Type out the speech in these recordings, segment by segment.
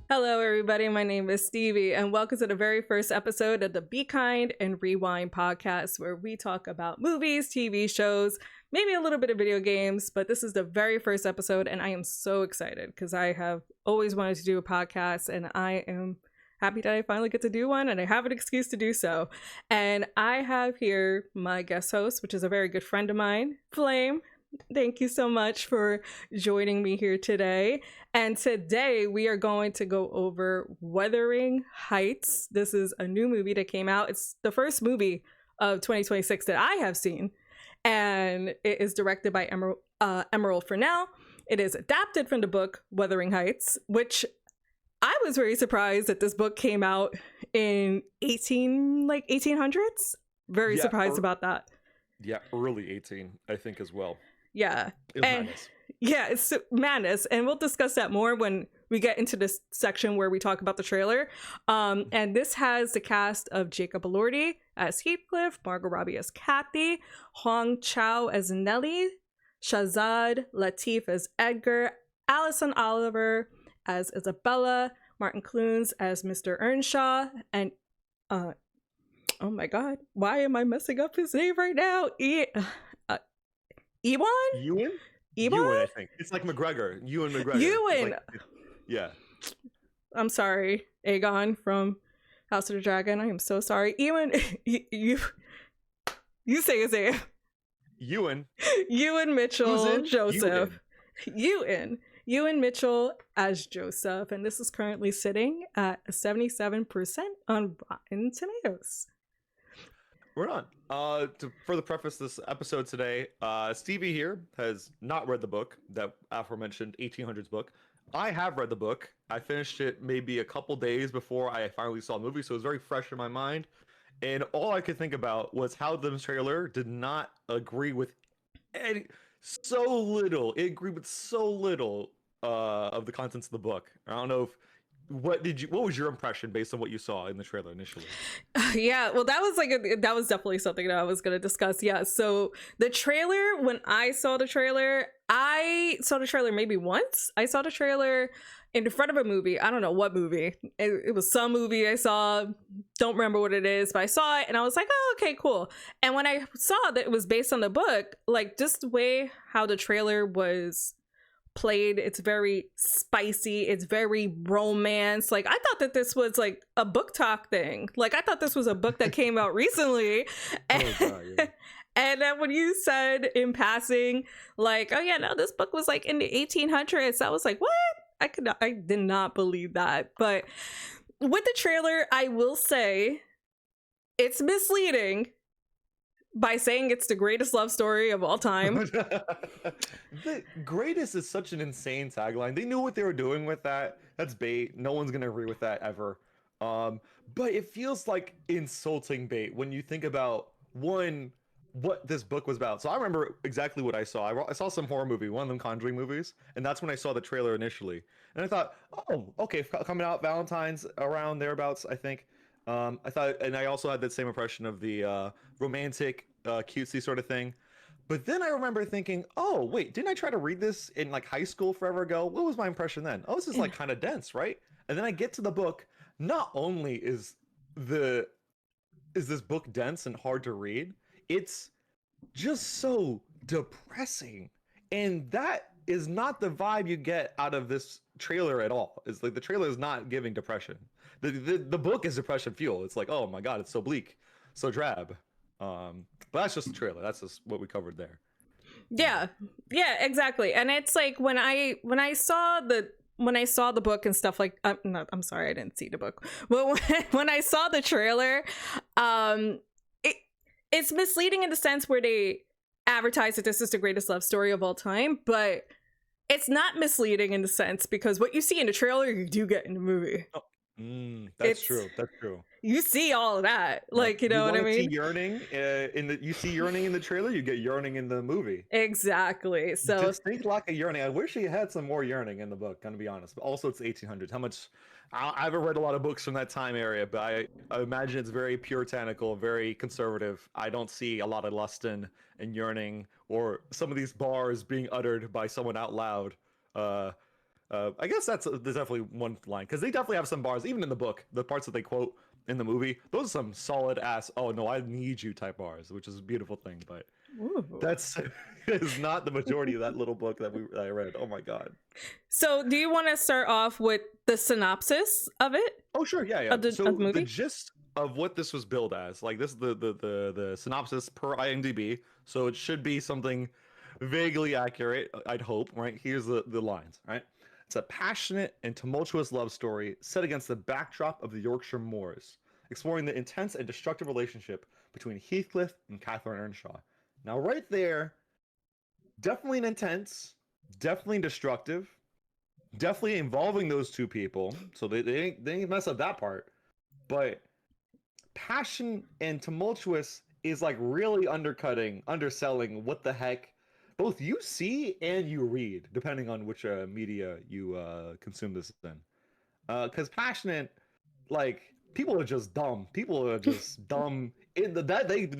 Hello, everybody. My name is Stevie, and welcome to the very first episode of the Be Kind and Rewind podcast, where we talk about movies, TV shows, maybe a little bit of video games. But this is the very first episode, and I am so excited because I have always wanted to do a podcast, and I am happy that I finally get to do one, and I have an excuse to do so. And I have here my guest host, which is a very good friend of mine, Flame. Thank you so much for joining me here today. And today we are going to go over Wuthering Heights. This is a new movie that came out. It's the first movie of 2026 that I have seen. And it is directed by Emerald Fennell. It is adapted from the book Wuthering Heights, which I was very surprised that this book came out in 1800s. Very surprised about that. Yeah, early 18, I think, as well. Yeah. It was madness. Yeah, it's madness. And we'll discuss that more when we get into this section where we talk about the trailer. And this has the cast of Jacob Elordi as Heathcliff, Margot Robbie as Cathy, Chau as Nelly, Shazad, Latif as Edgar, Alison Oliver as Isabella, Martin Clunes as Mr. Earnshaw, and oh my god, why am I messing up his name right now? Ewan? Ewan? Ewan, I think. It's like McGregor. Ewan McGregor. Ewan! Yeah. I'm sorry, Aegon from House of the Dragon. I am so sorry. Ewan, you say his name. Ewan. Ewan Mitchell Joseph. Ewan Mitchell as Joseph. And this is currently sitting at 77% on Rotten Tomatoes. We're on. To further preface this episode today, Stevie here has not read the book, that aforementioned 1800s book. I have read the book. I finished it maybe a couple days before I finally saw the movie, so it was very fresh in my mind. And all I could think about was how the trailer did not agree with so little. It agreed with so little of the contents of the book. I don't know if what was your impression based on what you saw in the trailer initially? Yeah, well, that was definitely something that I was going to discuss. Yeah, so the trailer, when I saw the trailer maybe once. I saw the trailer in front of a movie. I don't know what movie. It was some movie I saw. Don't remember what it is, but I saw it and I was like, oh, okay, cool. And when I saw that it was based on the book, like just the way how the trailer was played, it's very spicy, it's very romance. Like I thought that this was like a book talk thing. Like I thought this was a book that came out recently. And, and then when you said in passing, like, oh yeah, no, this book was like in the 1800s, I was like, what? I did not believe that. But with the trailer, I will say it's misleading by saying it's the greatest love story of all time. The greatest is such an insane tagline. They knew what they were doing with that. That's bait. No one's gonna agree with that ever. But it feels like insulting bait when you think about what this book was about. So I remember exactly what I saw. I saw some horror movie, one of them Conjuring movies, and that's when I saw the trailer initially. And I thought, oh, okay, coming out Valentine's around thereabouts, I think. I thought, and I also had that same impression of the romantic, cutesy sort of thing. But then I remember thinking, oh, wait, didn't I try to read this in like high school forever ago? What was my impression then? Oh, this is like kind of dense, right? And then I get to the book. Not only is this book dense and hard to read, it's just so depressing. And that is not the vibe you get out of this trailer at all. It's like the trailer is not giving depression. The book is depression fuel. It's like, oh my god, it's so bleak, so drab. But that's just the trailer. That's just what we covered there. Yeah, exactly. And it's like when I saw the book and stuff like, I'm sorry, I didn't see the book, but when I saw the trailer, it's misleading in the sense where they advertise that this is the greatest love story of all time, but it's not misleading in the sense because what you see in the trailer, you do get in the movie. Oh. That's true. You see all of that, like, you know what I mean? Yearning you see yearning in the trailer, you get yearning in the movie. Exactly. So distinct lack of yearning. I wish he had some more yearning in the book, gonna be honest. But also, it's 1800s. How much? I haven't read a lot of books from that time area, but I imagine it's very puritanical, very conservative. I don't see a lot of lust and yearning, or some of these bars being uttered by someone out loud. I guess there's definitely one line, because they definitely have some bars, even in the book. The parts that they quote in the movie, those are some solid ass, oh no, I need you type bars, which is a beautiful thing. But Ooh. that's is not the majority of that little book that I read. Oh my god. So, do you want to start off with the synopsis of it? Oh sure, yeah. Of the movie? The gist of what this was billed as, like this is the synopsis per IMDb, so it should be something vaguely accurate, I'd hope, right? Here's the lines, right? It's a passionate and tumultuous love story set against the backdrop of the Yorkshire moors, exploring the intense and destructive relationship between Heathcliff and Catherine Earnshaw. Now, right there, definitely an intense, definitely destructive, definitely involving those two people. So they ain't mess up that part. But passion and tumultuous is like really underselling what the heck both you see and you read, depending on which media you consume this in. Because passionate, like, people are just dumb. People are just dumb in they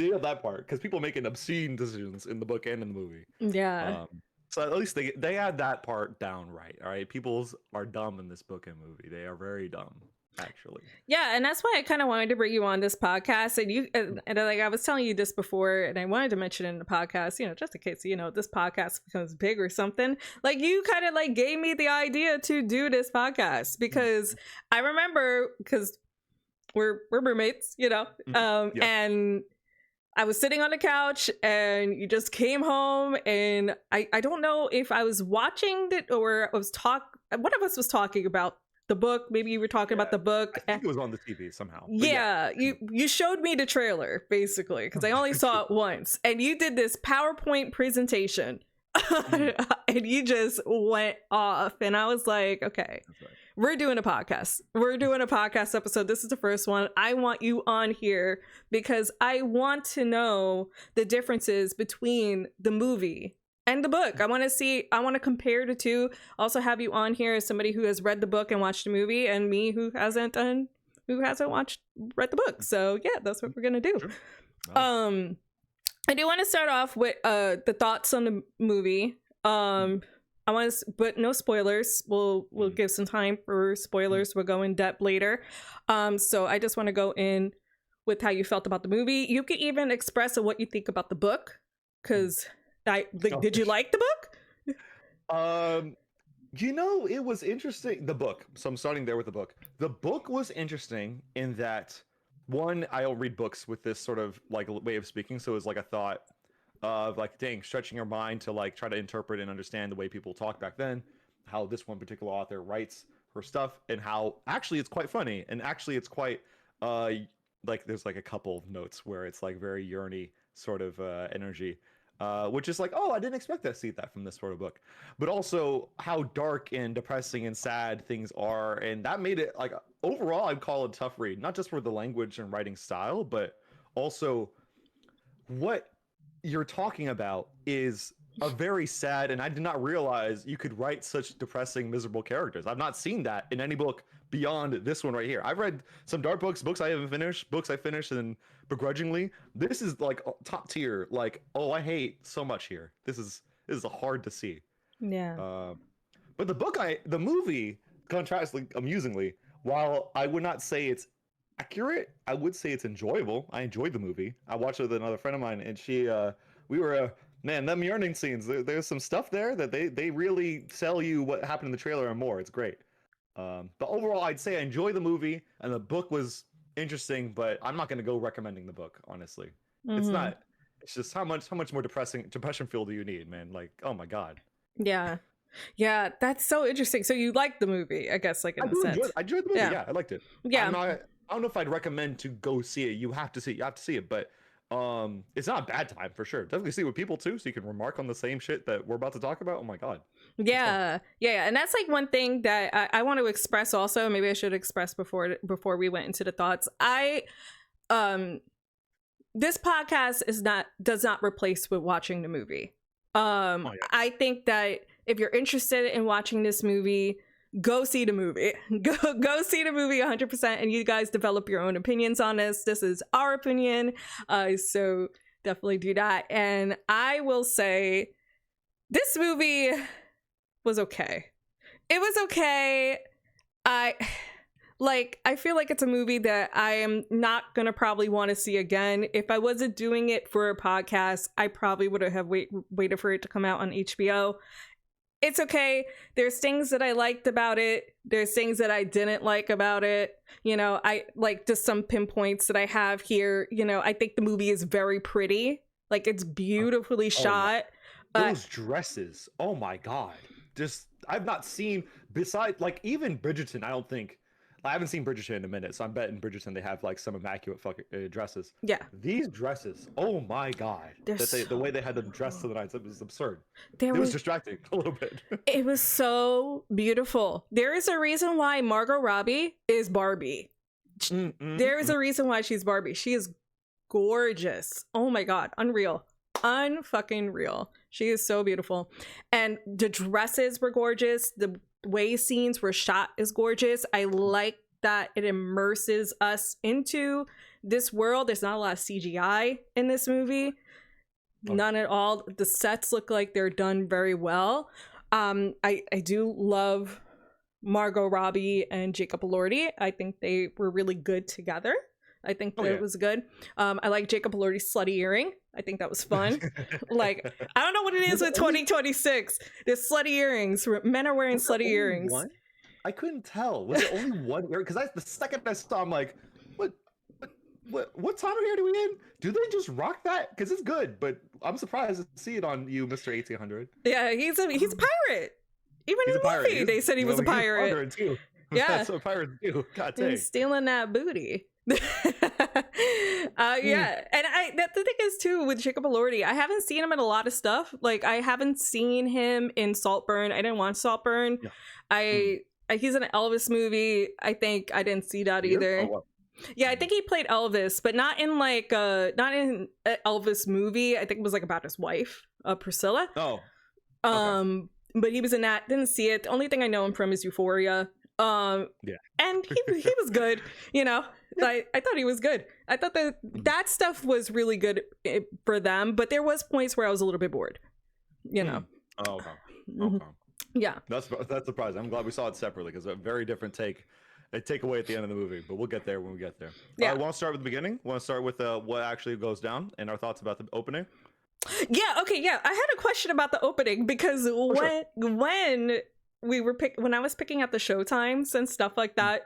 have that part, because people making obscene decisions in the book and in the movie. Yeah. So at least they had that part down right. All right, people are dumb in this book and movie. They are very dumb, actually. Yeah, and that's why I kind of wanted to bring you on this podcast, and like I was telling you this before, and I wanted to mention it in the podcast, just in case this podcast becomes big or something. Like, you kind of like gave me the idea to do this podcast, because I remember, because we're roommates, Yeah. and I was sitting on the couch and you just came home, and I don't know if I was watching it or I was one of us was talking about the book. Maybe you were talking about the book. I think it was on the TV somehow. Yeah, you showed me the trailer, basically, because I only saw it once. And you did this PowerPoint presentation and you just went off. And I was like, okay, right. We're doing a podcast. We're doing a podcast episode. This is the first one. I want you on here because I want to know the differences between the movie and the book. I want to compare the two. Also have you on here as somebody who has read the book and watched the movie, and me who hasn't read the book. So yeah, that's what we're gonna do. Sure. Wow. I do want to start off with the thoughts on the movie. But no spoilers. We'll give some time for spoilers. We'll go in depth later. So I just want to go in with how you felt about the movie. You can even express what you think about the book, because did you like the book? It was interesting. The book. So I'm starting there with the book. The book was interesting in that, one, I don't read books with this sort of like way of speaking, so it was like a thought of like, dang, stretching your mind to like try to interpret and understand the way people talk back then, how this one particular author writes her stuff, and how actually it's quite funny, and actually it's quite like there's like a couple of notes where it's like very yearny sort of energy. Which is like, oh, I didn't expect to see that from this sort of book. But also how dark and depressing and sad things are. And that made it, like, overall, I'd call it a tough read. Not just for the language and writing style, but also what you're talking about is a very sad, and I did not realize you could write such depressing, miserable characters. I've not seen that in any book beyond this one right here. I've read some dark books I haven't finished, books I finished and begrudgingly. This is like top tier. Like, oh, I hate so much here. This is hard to see. Yeah. But the movie, contrastly, amusingly, while I would not say it's accurate, I would say it's enjoyable. I enjoyed the movie. I watched it with another friend of mine, and we were man, them yearning scenes. There's some stuff there that they really sell you what happened in the trailer and more. It's great. But overall, I'd say I enjoy the movie, and the book was interesting. But I'm not going to go recommending the book. Honestly, It's not. It's just how much more depression feel do you need, man? Like, oh my god. Yeah. That's so interesting. So you liked the movie, I guess, like in a sense. I enjoyed the movie. Yeah, I liked it. Yeah. I don't know if I'd recommend to go see it. You have to see it. But it's not a bad time for sure. Definitely see it with people too, so you can remark on the same shit that we're about to talk about. Oh my god. Yeah, and that's like one thing that I want to express also. Maybe I should express before we went into the thoughts. This podcast does not replace with watching the movie. I think that if you're interested in watching this movie, go see the movie. Go see the movie 100%, and you guys develop your own opinions on this. This is our opinion, so definitely do that. And I will say, this movie was okay. It was okay. I feel like it's a movie that I am not gonna probably want to see again. If I wasn't doing it for a podcast, I probably would have waited for it to come out on HBO. It's okay. There's things that I liked about it. There's things that I didn't like about it. You know, I like just some pinpoints that I have here. You know, I think the movie is very pretty. Like, it's beautifully shot. Those dresses. Oh my God. Just, I've not seen, besides, like, even Bridgerton, I haven't seen Bridgerton in a minute, so I'm betting Bridgerton they have like some immaculate fucking dresses. Yeah. These dresses, oh my God. The way they had them dressed to the nines, it was absurd. It was distracting a little bit. It was so beautiful. There is a reason why Margot Robbie is Barbie. There is a reason why she's Barbie. She is gorgeous. Oh my God. Unreal. Unfucking real. She is so beautiful. And the dresses were gorgeous. The way scenes were shot is gorgeous. I like that it immerses us into this world. There's not a lot of CGI in this movie. None at all. The sets look like they're done very well. I do love Margot Robbie and Jacob Elordi. I think they were really good together. I think that it was good. I like Jacob Elordi's slutty earring. I think that was fun. Like, I don't know what it is with 2026. There's slutty earrings. Men are wearing slutty earrings. One? I couldn't tell. Was it only one earring? Because the second I saw, I'm like, what time of year do we in? Do they just rock that? Because it's good, but I'm surprised to see it on you, Mr. 1800. Yeah, he's a pirate. Even in the movie, they said he was a pirate. Too. Yeah, that's what pirates do. God dang. He's stealing that booty. Yeah, and the thing is too with Jacob Elordi, I haven't seen him in a lot of stuff. Like, I haven't seen him in Saltburn. I didn't watch Saltburn. Yeah. He's in an Elvis movie. I think I didn't see that either. Oh, wow. Yeah, I think he played Elvis, but not in not in an Elvis movie. I think it was like about his wife, Priscilla. Oh. Okay. But he was in that. Didn't see it. The only thing I know him from is Euphoria. Yeah, and he was good. You know, I thought he was good. I thought that stuff was really good for them, but there was points where I was a little bit bored. You know. Oh, okay. Yeah, that's surprising. I'm glad we saw it separately because a very different takeaway at the end of the movie. But we'll get there when we get there. Yeah. Want to start with the beginning? Want to start with what actually goes down and our thoughts about the opening? Yeah. Okay. Yeah, I had a question about the opening because when I was picking out the show times and stuff like that,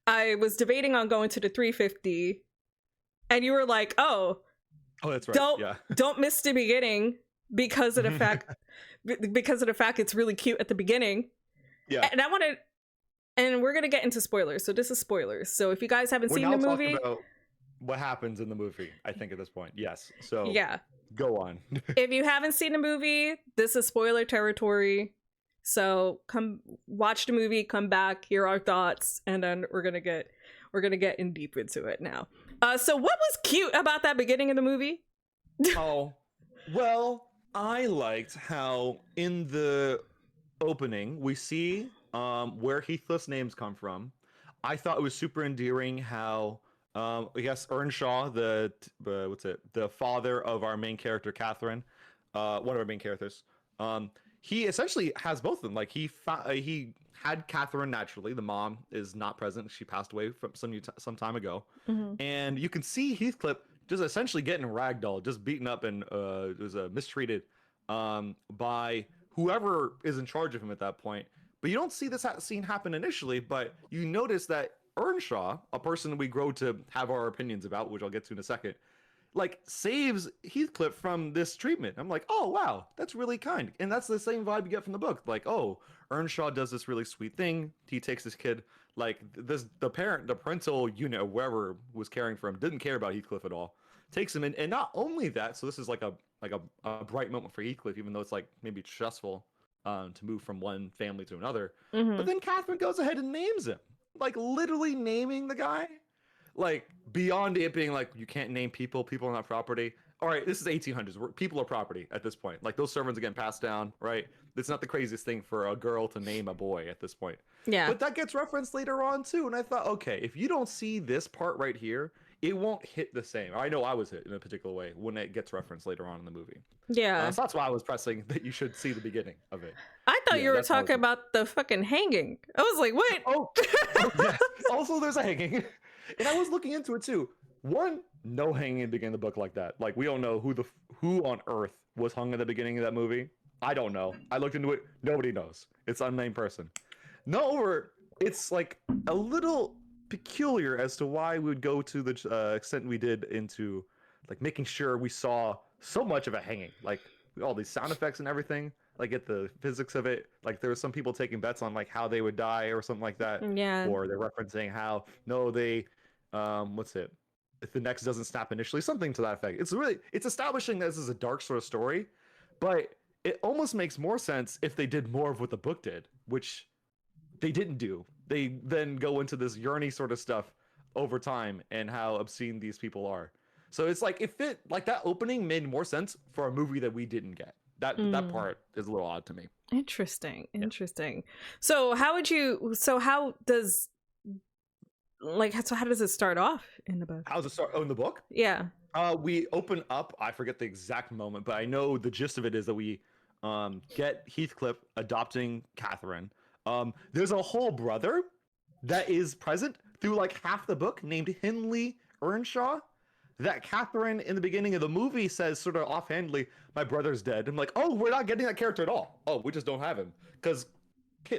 I was debating on going to the 350, and you were like, "Oh, that's right. Don't miss the beginning because of the fact it's really cute at the beginning." Yeah, and we're gonna get into spoilers, so this is spoilers. So if you guys haven't seen the movie, about what happens in the movie, I think at this point, yes. So yeah, go on. If you haven't seen the movie, this is spoiler territory. So come watch the movie, come back, hear our thoughts, and then we're gonna get in deep into it now. So what was cute about that beginning of the movie? Oh, well, I liked how in the opening we see where Heathcliff's names come from. I thought it was super endearing how I guess Earnshaw, the father of our main character Catherine, one of our main characters, he essentially has both of them. Like, he had Catherine naturally. The mom is not present. She passed away from some time ago. Mm-hmm. And you can see Heathcliff just essentially getting ragdolled, just beaten up and was mistreated by whoever is in charge of him at that point. But you don't see this scene happen initially, but you notice that Earnshaw, a person we grow to have our opinions about, which I'll get to in a second, like, saves Heathcliff from this treatment. I'm like, oh, wow, that's really kind. And that's the same vibe you get from the book. Like, oh, Earnshaw does this really sweet thing. He takes this kid, like, the parental unit or whoever was caring for him didn't care about Heathcliff at all. Takes him in. And not only that, so this is like a bright moment for Heathcliff, even though it's like maybe stressful to move from one family to another. Mm-hmm. But then Catherine goes ahead and names him. Like, literally naming the guy. Like, beyond it being like, you can't name people are not property. All right, this is 1800s. People are property at this point. Like, those servants are getting passed down, right? It's not the craziest thing for a girl to name a boy at this point. Yeah. But that gets referenced later on too. And I thought, okay, if you don't see this part right here, it won't hit the same. I know I was hit in a particular way when it gets referenced later on in the movie. Yeah. So that's why I was pressing that you should see the beginning of it. I thought Yeah, you were that's how talking about the fucking hanging. I was like, what? Oh, yeah. Also, there's a hanging. And I was looking into it too. One, no hanging in the beginning of the book like that. Like, we don't know who on earth was hung in the beginning of that movie. I don't know. I looked into it. Nobody knows. It's an unnamed person. No, it's like a little peculiar as to why we would go to the extent we did into like making sure we saw so much of a hanging, like all these sound effects and everything, like get the physics of it. Like there were some people taking bets on like how they would die or something like that. Yeah. Or they're referencing how no, they what's it? If the neck doesn't snap initially, something to that effect. It's establishing this as a dark sort of story, but it almost makes more sense if they did more of what the book did, which they didn't do. They then go into this yearning sort of stuff over time and how obscene these people are. So it's like that opening made more sense for a movie that we didn't get. That part is a little odd to me. Interesting. So how does it start off in the book? How does it start? Oh, in the book? Yeah. We open up, I forget the exact moment, but I know the gist of it is that we get Heathcliff adopting Catherine. There's a whole brother that is present through like half the book named Hindley Earnshaw that Catherine in the beginning of the movie says sort of offhandedly, my brother's dead. I'm like, oh, we're not getting that character at all. Oh, we just don't have him. Because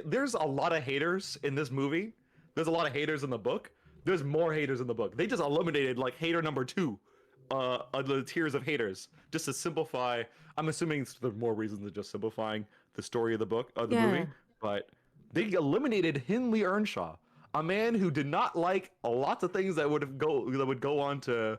there's a lot of haters in this movie. There's a lot of haters in the book. There's more haters in the book. They just eliminated like hater number 2 of the tiers of haters just to simplify. I'm assuming there's more reasons than just simplifying the story of the book, of the movie. But they eliminated Hindley Earnshaw, a man who did not like lots of things that would go on to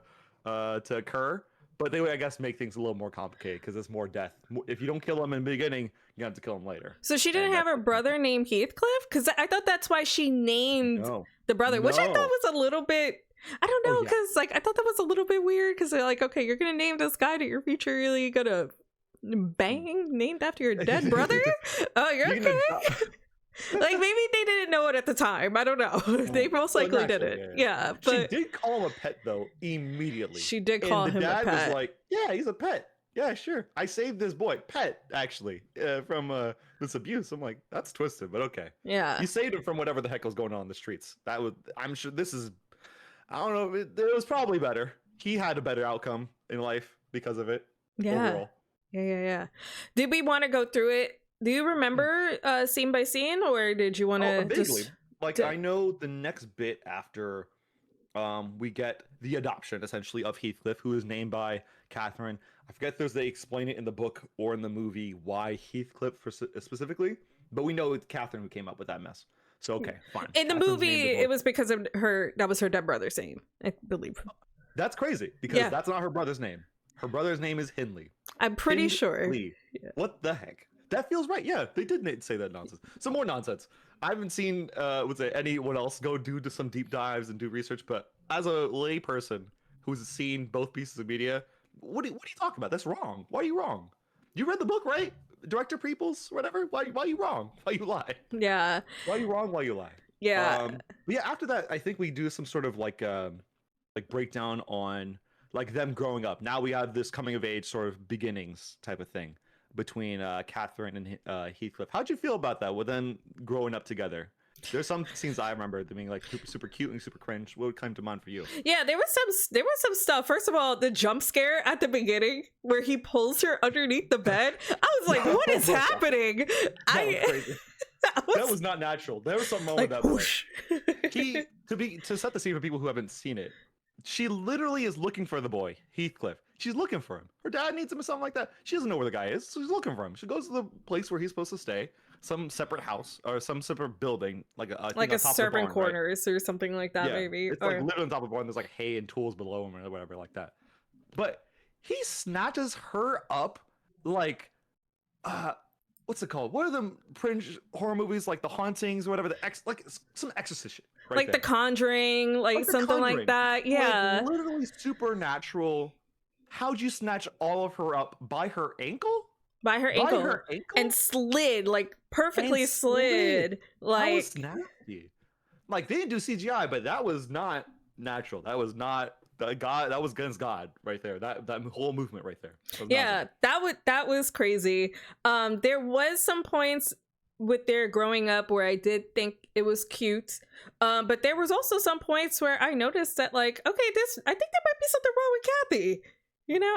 occur, but they would, I guess, make things a little more complicated because there's more death. If you don't kill him in the beginning, you have to kill him later. So she didn't have a brother named Heathcliff? Because I thought that's why she named the brother, which I thought was a little bit, I don't know, because like I thought that was a little bit weird because they're like, okay, you're gonna name this guy that you're futurely gonna bang named after your dead brother? Oh, you're okay. Like maybe they didn't know it at the time. I don't know. They most likely didn't. Yeah, but she did call him a pet though immediately. She did call him a pet. The dad was like, "Yeah, he's a pet. Yeah, sure. I saved this boy, pet, actually, from this abuse." I'm like, "That's twisted, but okay." Yeah, you saved him from whatever the heck was going on in the streets. That was, I'm sure. This is, I don't know. It was probably better. He had a better outcome in life because of it. Yeah. Overall. Yeah. Did we want to go through it? Do you remember scene by scene, or did you want to just like I know the next bit after we get the adoption essentially of Heathcliff, who is named by Catherine. I forget if they explain it in the book or in the movie why Heathcliff specifically, but we know it's Catherine who came up with that mess. So okay, fine. In the movie, it was because of that was her dead brother's name, I believe. That's crazy because that's not her brother's name. Her brother's name is Hindley. I'm pretty sure. Yeah. What the heck? That feels right. Yeah, they did say that nonsense. Some more nonsense. I haven't seen anyone else go do some deep dives and do research, but as a lay person who's seen both pieces of media, what are you talking about? That's wrong. Why are you wrong? You read the book, right? Director Peoples, whatever. Why are you wrong? Why you lie? Yeah. Why are you wrong? Why you lie? Yeah. Yeah. After that, I think we do some sort of like breakdown on like them growing up. Now we have this coming of age sort of beginnings type of thing between Catherine and Heathcliff. How'd you feel about that with them growing up together? There's some scenes I remember them being like super cute and super cringe. What would come to mind for you? Yeah, there was some stuff. First of all, the jump scare at the beginning where he pulls her underneath the bed. I was like, what is happening? That was not natural. There was something wrong with that boy. To set the scene for people who haven't seen it, she literally is looking for the boy, Heathcliff. She's looking for him. Her dad needs him or something like that. She doesn't know where the guy is, so she's looking for him. She goes to the place where he's supposed to stay, some separate house or some separate building, like a servant corners, right? Or something like that, maybe. It's like literally on top of one. There's like hay and tools below him or whatever like that. But he snatches her up like, what's it called? What are the cringe horror movies like The Hauntings or whatever? Like some exorcist shit. Right like there. The Conjuring, like something like that. Yeah, like literally supernatural. How'd you snatch all of her up by her ankle? By her ankle, and slid, like perfectly slid. Like, that was nasty. Like they didn't do CGI, but that was not natural. That was not That was against God right there. That whole movement right there. Yeah, that was crazy. There was some points with their growing up where I did think it was cute. But there was also some points where I noticed that, like, okay, I think there might be something wrong with Cathy. You know,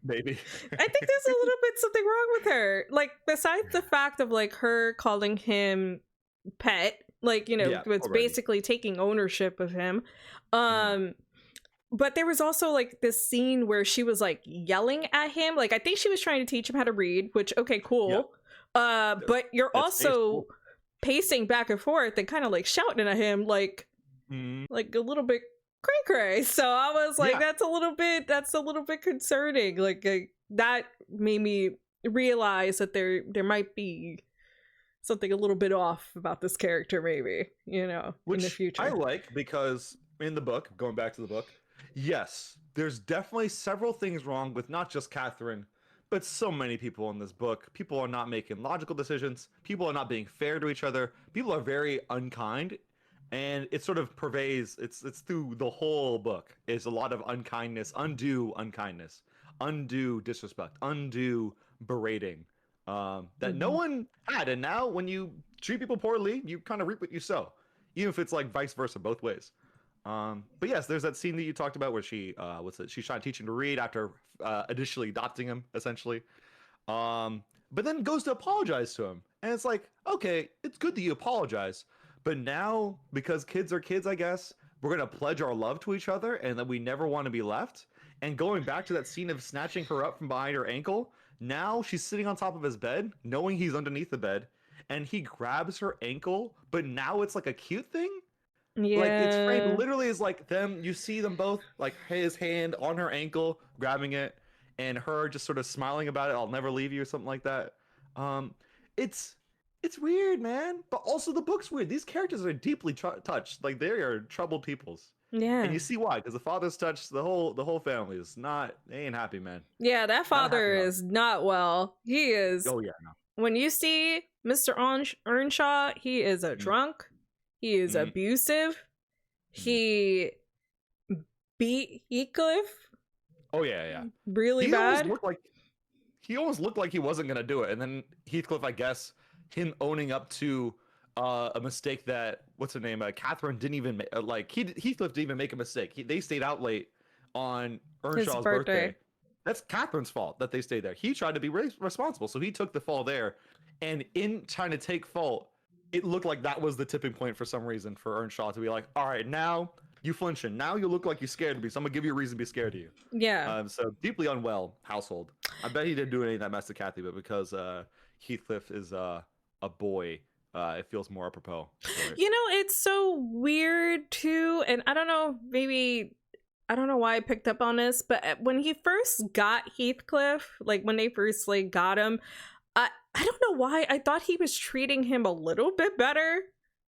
maybe. I think there's a little bit something wrong with her. Like, besides the fact of like her calling him pet, like, you know, it's basically taking ownership of him. But there was also like this scene where she was like yelling at him. Like, I think she was trying to teach him how to read, which, okay, cool. But you're also pacing back and forth and kind of like shouting at him, like a little bit cray. So I was like, that's a little bit concerning. Like, that made me realize that there might be something a little bit off about this character, maybe, you know, in the future. I like, because in the book, going back to the book, yes, there's definitely several things wrong with not just Catherine, but so many people in this book. People are not making logical decisions. People are not being fair to each other. People are very unkind, and it sort of pervades. It's through the whole book. It's a lot of unkindness, undue disrespect, undue berating that no one had. And now when you treat people poorly, you kind of reap what you sow, even if it's like vice versa, both ways. But yes, there's that scene that you talked about where she's trying to teach him to read after initially adopting him, essentially. But then goes to apologize to him. And it's like, okay, it's good that you apologize. But now, because kids are kids, I guess, we're going to pledge our love to each other and that we never want to be left. And going back to that scene of snatching her up from behind her ankle, now she's sitting on top of his bed, knowing he's underneath the bed, and he grabs her ankle, but now it's like a cute thing. Yeah. Like, it's framed literally as like them, you see them both, like his hand on her ankle, grabbing it, and her just sort of smiling about it, I'll never leave you, or something like that. It's weird, man. But also the book's weird. These characters are deeply touched. Like, they are troubled peoples. Yeah. And you see why, because the father's touched, the whole family is not, they ain't happy, man. Yeah, that father is not well. He is. Oh, yeah, no. When you see Mr. Earnshaw, he is a drunk. He is abusive. He beat Heathcliff. Oh, yeah. Really bad. He almost looked like he wasn't going to do it. And then Heathcliff, I guess, him owning up to a mistake that, what's her name? Catherine didn't even make. Heathcliff didn't even make a mistake. They stayed out late on Earnshaw's birthday. That's Catherine's fault that they stayed there. He tried to be responsible, so he took the fall there. And in trying to take fault, it looked like that was the tipping point for some reason for Earnshaw to be like, all right, now you flinching. Now you look like you're scared of me, so I'm going to give you a reason to be scared of you. Yeah. So deeply unwell household. I bet he didn't do any of that mess to Cathy, but because Heathcliff is a boy, it feels more apropos. You know, it's so weird too, and I don't know, maybe I don't know why I picked up on this, but when he first got Heathcliff, like when they first like got him, I don't know why I thought he was treating him a little bit better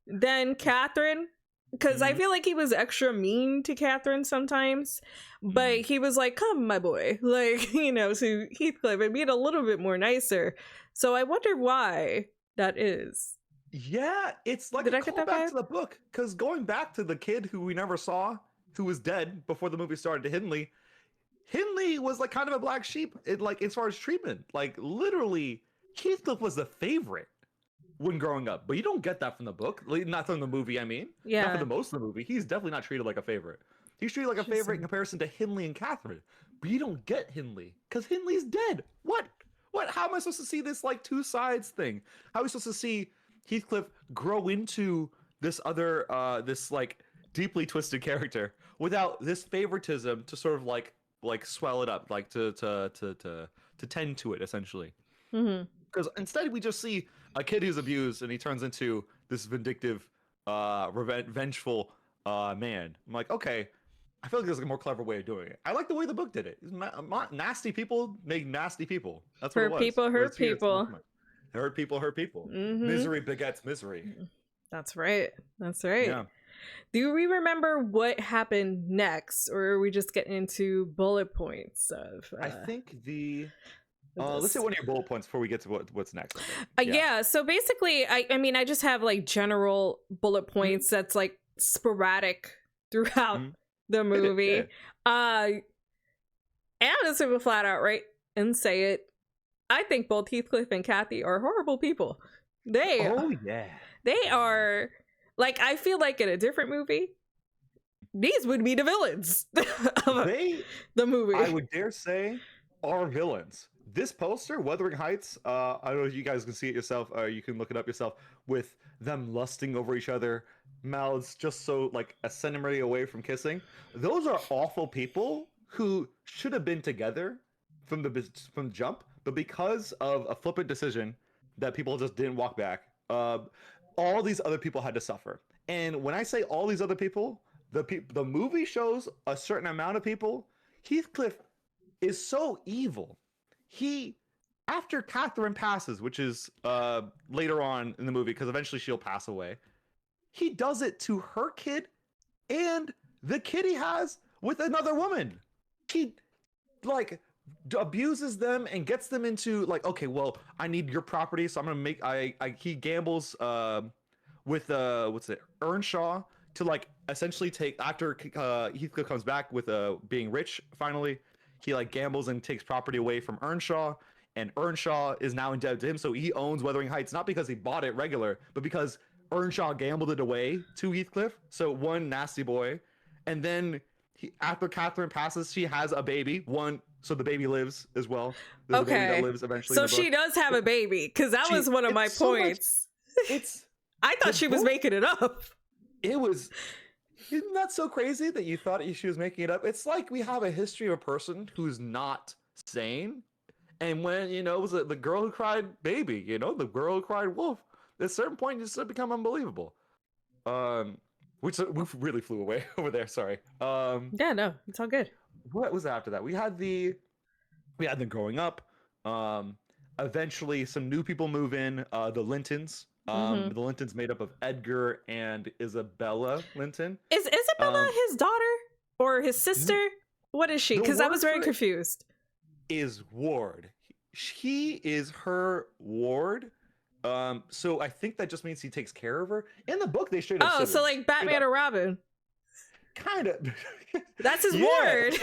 than Catherine, because I feel like he was extra mean to Catherine sometimes, but he was like, come my boy, like, you know, to Heathcliff and being a little bit more nicer. So I wonder why that is. Yeah, it's like a callback to the book, because going back to the kid who we never saw, who was dead before the movie started, to Hindley was like kind of a black sheep, like as far as treatment. Like literally, Heathcliff was the favorite when growing up, but you don't get that from the book, not from the movie. I mean, not for the most of the movie. He's definitely not treated like a favorite. He's treated like a favorite in comparison to Hindley and Catherine, but you don't get Hindley because Hindley's dead. What? How am I supposed to see this like two sides thing? How are we supposed to see Heathcliff grow into this other, this like deeply twisted character without this favoritism to sort of like swell it up, like to tend to it essentially? Because instead we just see a kid who's abused and he turns into this vindictive, vengeful man. I'm like, okay, I feel like there's a more clever way of doing it. I like the way the book did it. Nasty people make nasty people. That's what it was. Hurt people. Hurt people. Misery begets misery. That's right. Yeah. Do we remember what happened next, or are we just getting into bullet points of? I think let's say one of your bullet points before we get to what's next. Yeah. So basically, I mean, I just have like general bullet points that's like sporadic throughout the movie. It. And I'm just gonna flat out right and say it. I think both Heathcliff and Cathy are horrible people. Oh yeah. They are, like, I feel like in a different movie, these would be the villains of the movie. I would dare say, are villains. This poster, Wuthering Heights, I don't know if you guys can see it yourself, or you can look it up yourself, with them lusting over each other, mouths just so like a centimeter away from kissing. Those are awful people who should have been together from the jump, but because of a flippant decision that people just didn't walk back, all these other people had to suffer. And when I say all these other people, the movie shows a certain amount of people. Heathcliff is so evil. He, after Catherine passes, which is later on in the movie, because eventually she'll pass away, he does it to her kid and the kid he has with another woman. He like abuses them and gets them into like, okay, well, I need your property, so I'm gonna make he gambles with what's it, Earnshaw, to like essentially take, after Heathcliff comes back with being rich finally, he like gambles and takes property away from Earnshaw, and Earnshaw is now in debt to him, so he owns Wuthering Heights, not because he bought it regular, but because Earnshaw gambled it away to Heathcliff. So one nasty boy. And then after Catherine passes, she has a baby, so the baby lives as well. There's a baby that lives eventually. So she does have a baby, because that was one of my points. I thought she was making it up. Isn't that so crazy that you thought she was making it up? It's like we have a history of a person who's not sane. And when, it was the girl who cried baby, the girl who cried wolf, at a certain point, you just become unbelievable. We really flew away over there. Sorry. Yeah, no, it's all good. What was after that? We had them growing up. Eventually, some new people move in. The Lintons. The Lintons made up of Edgar and Isabella Linton. Is Isabella his daughter or his sister? What is she? Because I was very confused. Is ward. He is her ward. So I think that just means he takes care of her. In the book, they straight up. Oh, so like Batman or Robin. Kind of. That's his ward.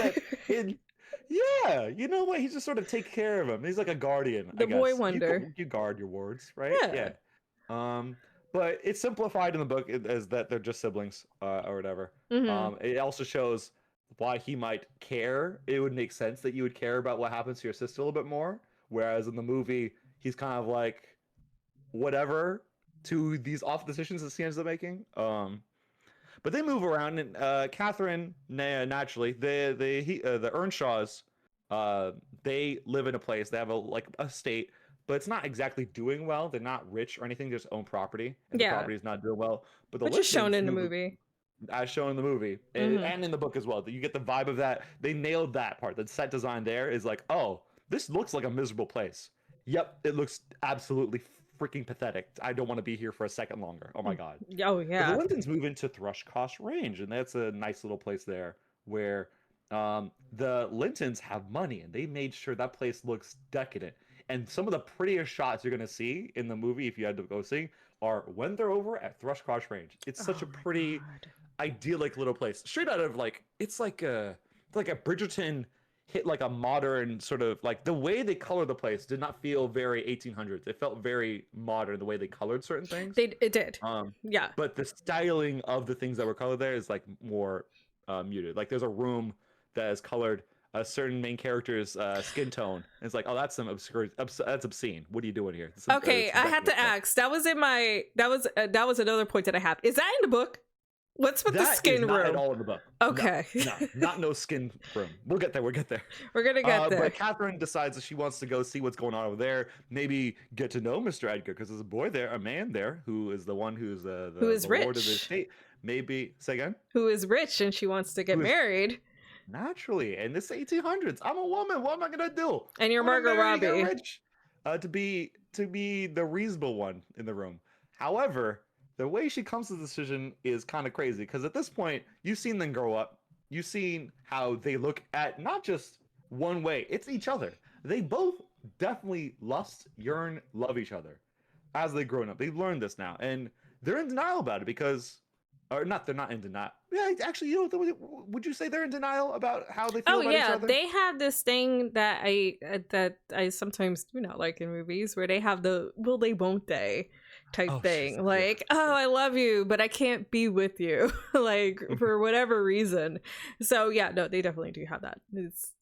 Yeah, you know what? He just sort of take care of him. He's like a guardian. The boy wonder. You guard your wards, right? Yeah. But it's simplified in the book as that they're just siblings or whatever. It also shows why he might care. It would make sense that you would care about what happens to your sister a little bit more. Whereas in the movie, he's kind of like whatever to these off decisions that he ends up making. But they move around, and Catherine, naturally, the Earnshaws, they live in a place. They have a state, but it's not exactly doing well. They're not rich or anything. They just own property, and the property is not doing well. But which is shown in the movie. As shown in the movie, and in the book as well. You get the vibe of that. They nailed that part. The set design there is like, oh, this looks like a miserable place. Yep, it looks absolutely freaking pathetic. I don't want to be here for a second longer. Oh my god. Oh yeah. But the Lintons move into Thrushcross Range, and that's a nice little place there where the Lintons have money, and they made sure that place looks decadent. And some of the prettiest shots you're gonna see in the movie, if you had to go see, are when they're over at Thrushcross Range. It's such a pretty, idyllic little place. Straight out of it's like a Bridgerton hit, like a modern sort of, like the way they color the place did not feel very 1800s. It felt very modern the way they colored certain things. It did. Yeah. But the styling of the things that were colored there is like more muted. Like there's a room that is colored a certain main character's skin tone. And it's like, oh, that's some obscure. That's obscene. What are you doing here? Okay, I had to ask. That was in my. That was another point that I have. Is that in the book? What's with the skin room? Not at all in the book. Okay. No skin room. We'll get there. We're gonna get there. But Catherine decides that she wants to go see what's going on over there. Maybe get to know Mr. Edgar, because there's a man there who is the one who's the rich. lord of the estate. Maybe say again. Who is rich and she wants to get married. Naturally, and this 1800s. I'm a woman. What am I gonna do? And you're Margot Robbie. Rich, to be the reasonable one in the room. However, the way she comes to the decision is kind of crazy, because at this point, you've seen them grow up. You've seen how they look at not just one way, it's each other. They both definitely lust, yearn, love each other as they've grown up. They've learned this now, and they're in denial about it because or not. They're not in denial. Yeah, actually, would you say they're in denial about how they feel Oh about each yeah, other? they have this thing that I sometimes do not like in movies where they have the will they won't they type Oh, she's thing. yeah. Like, oh, I love you, but I can't be with you, like for whatever reason. So yeah, no, they definitely do have that. It's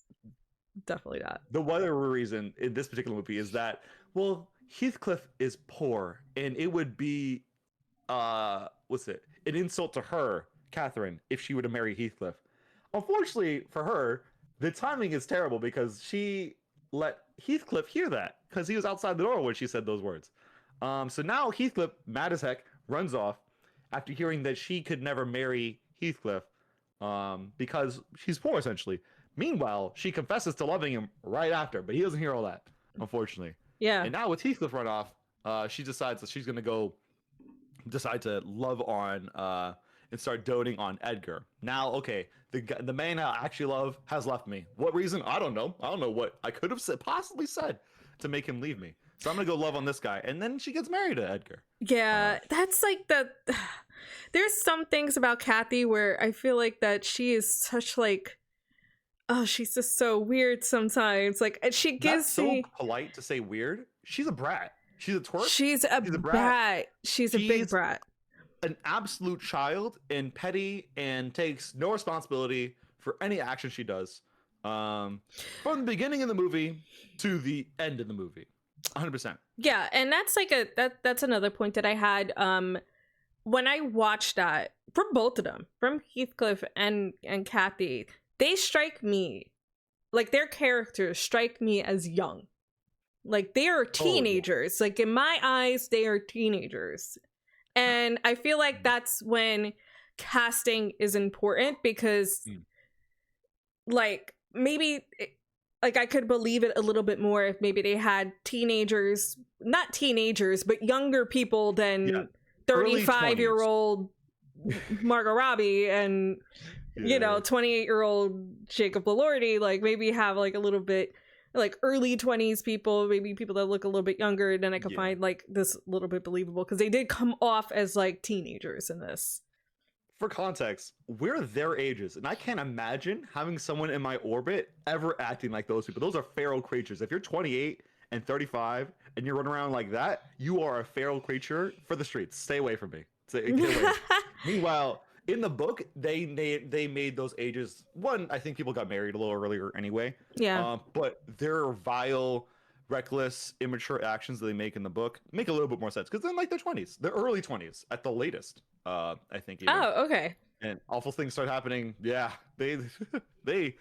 definitely that. The one other reason in this particular movie is that, well, Heathcliff is poor, and it would be what's it? An insult to her, Catherine, if she were to marry Heathcliff. Unfortunately for her, the timing is terrible because she let Heathcliff hear that because he was outside the door when she said those words. So now Heathcliff, mad as heck, runs off after hearing that she could never marry Heathcliff because she's poor, essentially. Meanwhile, she confesses to loving him right after, but he doesn't hear all that, unfortunately. Yeah. And now with Heathcliff run off, she decides that she's going to go decide to love on and start doting on Edgar. Now, okay, the man I actually love has left me. What reason? I don't know. I don't know what I could have possibly said to make him leave me. So I'm gonna go love on this guy, and then she gets married to Edgar. Yeah, that's like there's some things about Cathy where I feel like that she is such like, oh, she's just so weird sometimes. Like she gives That's so me polite to say weird. She's a brat. She's a twerp. she's a brat. She's a big brat. An absolute child and petty and takes no responsibility for any action she does. From the beginning of the movie to the end of the movie. 100%. Yeah, and that's like that's another point that I had when I watched that from both of them, from Heathcliff and Cathy, they strike me like their characters strike me as young. Like they are teenagers. Like in my eyes, they are teenagers. And I feel like that's when casting is important because like maybe like I could believe it a little bit more if maybe they had teenagers, not teenagers, but younger people than 35-year-old Margot Robbie and you know 28-year-old Jacob Elordi. Like maybe have like a little bit like early 20s people, maybe people that look a little bit younger, then I could find like this a little bit believable because they did come off as like teenagers in this. For context, we're their ages, and I can't imagine having someone in my orbit ever acting like those people. Those are feral creatures. If you're 28 and 35 and you're running around like that, you are a feral creature for the streets. Stay away from me. Get away. Meanwhile, in the book, they made those ages. One, I think people got married a little earlier anyway. Yeah. But their vile, reckless, immature actions that they make in the book make a little bit more sense because they're in like their 20s, their early 20s at the latest. I think. Even. Oh, okay. And awful things start happening. Yeah, they've been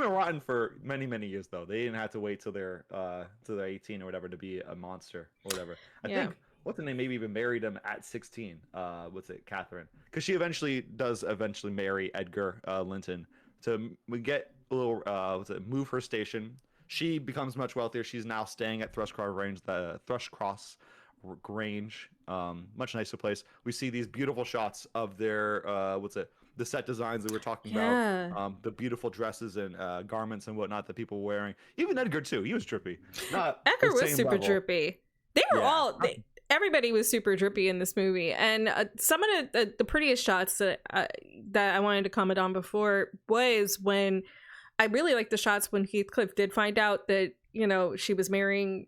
rotten for many years though. They didn't have to wait till they're 18 or whatever to be a monster or whatever. I think. What's the name? Maybe even married him at 16. What's it? Catherine, because she does eventually marry Edgar Linton to get a little. Move her station. She becomes much wealthier. She's now staying at Thrushcross Grange, much nicer place. We see these beautiful shots of their the set designs that we're talking about, the beautiful dresses and garments and whatnot that people were wearing. Even Edgar too, he was drippy. Edgar was super drippy. They were all. Everybody was super drippy in this movie, and some of the prettiest shots that I wanted to comment on before was when I really liked the shots when Heathcliff did find out that she was marrying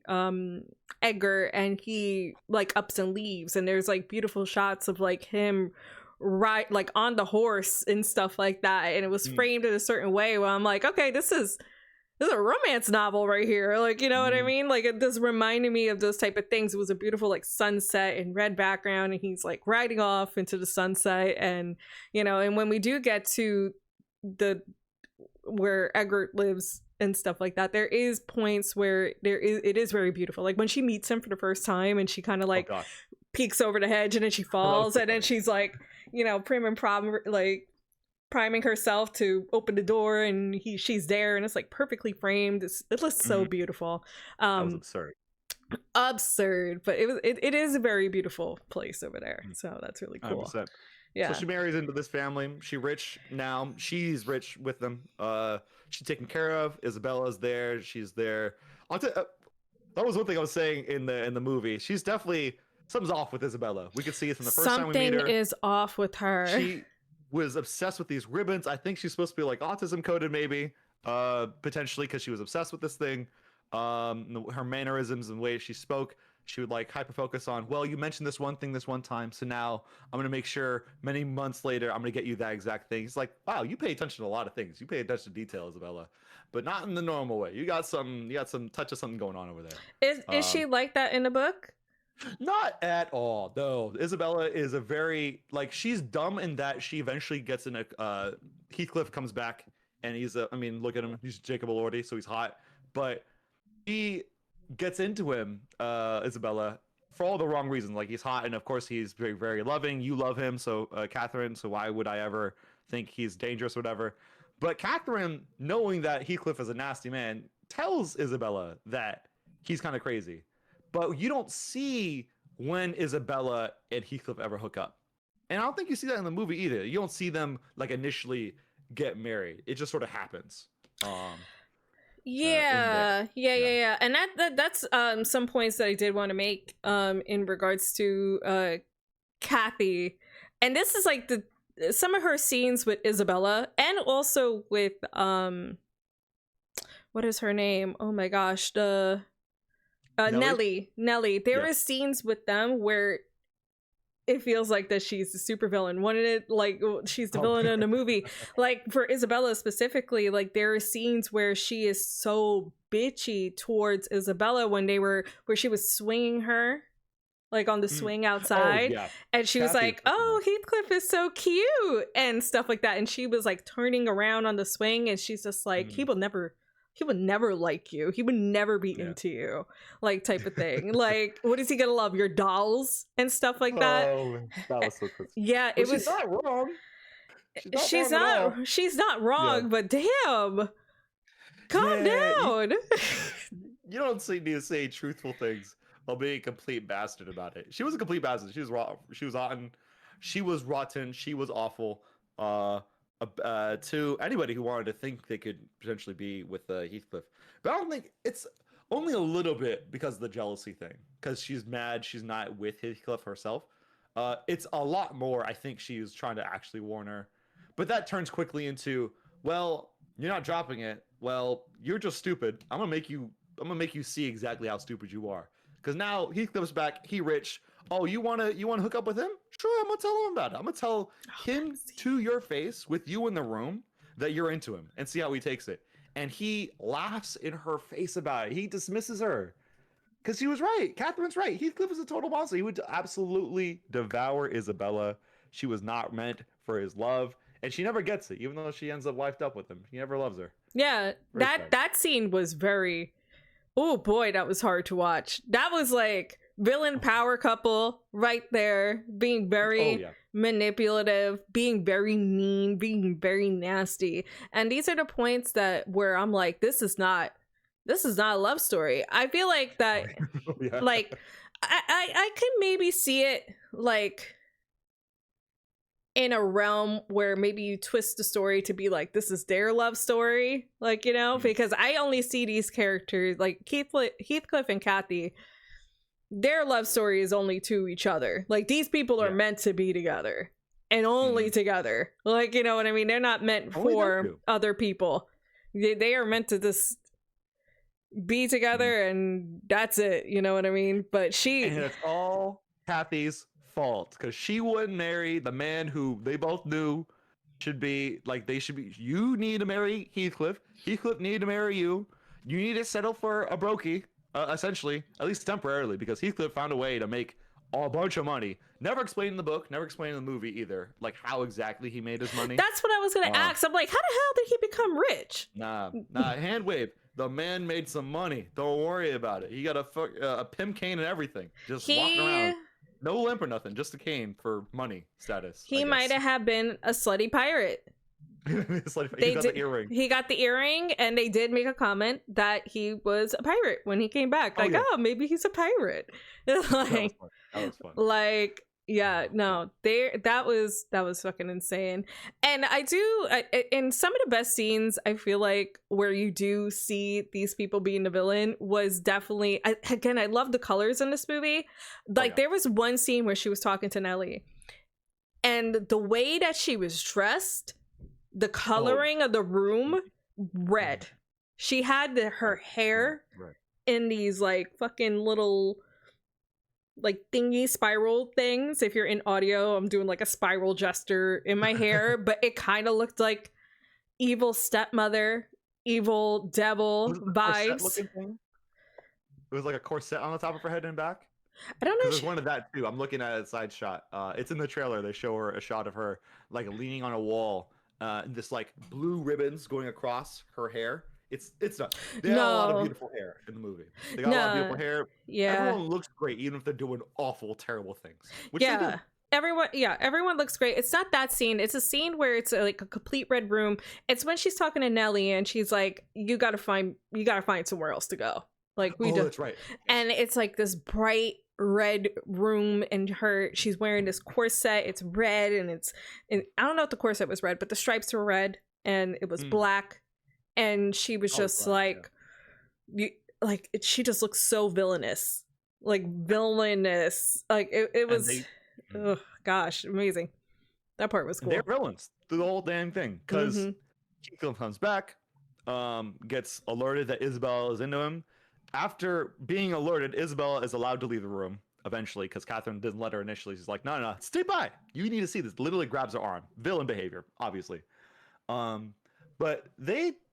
Edgar, and he like ups and leaves, and there's like beautiful shots of like him like on the horse and stuff like that, and it was framed in a certain way where I'm like, okay, this is a romance novel right here, like, you know what I mean? Like it just reminded me of those type of things. It was a beautiful like sunset and red background, and he's like riding off into the sunset, and and when we do get to where Edgar lives and stuff like that, there is points where it is very beautiful. Like when she meets him for the first time and she kind of like peeks over the hedge and then she falls, and then she's like priming herself to open the door, and she's there, and it's like perfectly framed. It looks so beautiful. That was absurd, but it is a very beautiful place over there, so that's really cool. 100%. Yeah. So she marries into this family. She's rich now. She's rich with them. She's taken care of. Isabella's there. She's there. That was one thing I was saying in the movie. She's definitely something's off with Isabella. We could see it from the first time we meet her. Something is off with her. She was obsessed with these ribbons. I think she's supposed to be like autism coded, maybe, potentially, because she was obsessed with this thing. Her mannerisms and the way she spoke, she would like hyper focus on, well, you mentioned this one thing this one time, so now I'm gonna make sure many months later I'm gonna get you that exact thing. It's like, wow, you pay attention to a lot of things. You pay attention to detail, Isabella, but not in the normal way. You got some touch of something going on over there. Is she like that in the book? Not at all. No, Isabella is a very, like, she's dumb in that she eventually gets in a Heathcliff comes back and he's I mean, look at him, he's Jacob Elordi, so he's hot, but he gets into him, Isabella, for all the wrong reasons. Like, he's hot, and of course he's very, very loving. You love him, so Catherine, so why would I ever think he's dangerous or whatever? But Catherine, knowing that Heathcliff is a nasty man, tells Isabella that he's kind of crazy. But you don't see when Isabella and Heathcliff ever hook up. And I don't think you see that in the movie either. You don't see them like initially get married. It just sort of happens. Yeah. And that's some points that I did want to make in regards to Cathy. And this is like some of her scenes with Isabella and also with what is her name? Oh my gosh, the Nelly. There are scenes with them where it feels like that she's the supervillain. Wanted it like she's the villain in the movie. Like for Isabella specifically, like there are scenes where she is so bitchy towards Isabella where she was swinging her like on the swing outside, and she was like, "Oh, Heathcliff is so cute" and stuff like that, and she was like turning around on the swing, and she's just like, he would never like you. He would never be into you, like type of thing. Like, what is he gonna love? Your dolls and stuff like that. Oh, that was so cool. Yeah, it was. She's not wrong. She's not wrong, but damn, calm down. You don't need to say truthful things while being a complete bastard about it. She was a complete bastard. She was raw. She was rotten. She was rotten. She was awful. To anybody who wanted to think they could potentially be with Heathcliff. But I don't think it's only a little bit because of the jealousy thing. Because she's mad she's not with Heathcliff herself. It's a lot more, I think she was trying to actually warn her. But that turns quickly into, well, you're not dropping it. Well, you're just stupid. I'm gonna make you see exactly how stupid you are. Because now Heathcliff's back, he rich. Oh, you wanna hook up with him? Sure, I'm gonna tell him about it. I'm gonna tell him to your face with you in the room that you're into him and see how he takes it. And he laughs in her face about it. He dismisses her because she was right. Catherine's right. Heathcliff is a total monster. He would absolutely devour Isabella. She was not meant for his love, and she never gets it, even though she ends up wifed up with him. He never loves her. Yeah, that scene was very. Oh boy, that was hard to watch. That was like villain power couple right there, being very manipulative, being very mean, being very nasty. And these are the points where I'm like, this is not a love story. I feel like that like I can maybe see it like in a realm where maybe you twist the story to be like, this is their love story, like, you know, because I only see these characters like Heathcliff and Cathy. Their love story is only to each other. Like, these people are meant to be together and only together. Like, you know what I mean? They're not meant for other people. They are meant to just be together and that's it. You know what I mean? But and it's all Cathy's fault because she wouldn't marry the man who they both knew you need to marry Heathcliff. Heathcliff needed to marry you. You need to settle for a brokey. Essentially, at least temporarily, because Heathcliff found a way to make a bunch of money. Never explained in the book, never explained in the movie either, like how exactly he made his money. That's what I was gonna ask. I'm like, how the hell did he become rich? Nah, hand wave. The man made some money. Don't worry about it. He got a pimp cane and everything. Just walking around. No limp or nothing, just a cane for money status. He might have been a slutty pirate. He got the earring. He got the earring, and they did make a comment that he was a pirate when he came back. Like, maybe he's a pirate. Like, that was fun. Like, Yeah, no, that was fucking insane. And in some of the best scenes, I feel like where you do see these people being the villain was definitely, again, I love the colors in this movie. Like there was one scene where she was talking to Nelly, and the way that she was dressed, the coloring of the room, red. She had her hair in these like fucking little like thingy spiral things. If you're in audio, I'm doing like a spiral gesture in my hair, but it kind of looked like evil stepmother, evil devil vibes. It was like a corset on the top of her head and back. I don't know. There's one of that too. I'm looking at a side shot. It's in the trailer. They show her a shot of her like leaning on a wall. This like blue ribbons going across her hair. It's not. They got a lot of beautiful hair in the movie. They got a lot of beautiful hair. Yeah. Everyone looks great, even if they're doing awful, terrible things. Which they do. Everyone looks great. It's not that scene. It's a scene where it's like a complete red room. It's when she's talking to Nelly and she's like, you gotta find somewhere else to go. Like that's right. And it's like this bright red room, and she's wearing this corset. It's red, and I don't know if the corset was red, but the stripes were red and it was black. And she was just she just looks so villainous. Like villainous. Like it was oh gosh, amazing. That part was cool. They're villains through the whole damn thing. Because Heathcliff comes back, gets alerted that Isabella is into him. After being alerted, Isabella is allowed to leave the room eventually because Catherine didn't let her initially. She's like, no, stay by. You need to see this. Literally grabs her arm. Villain behavior, obviously. But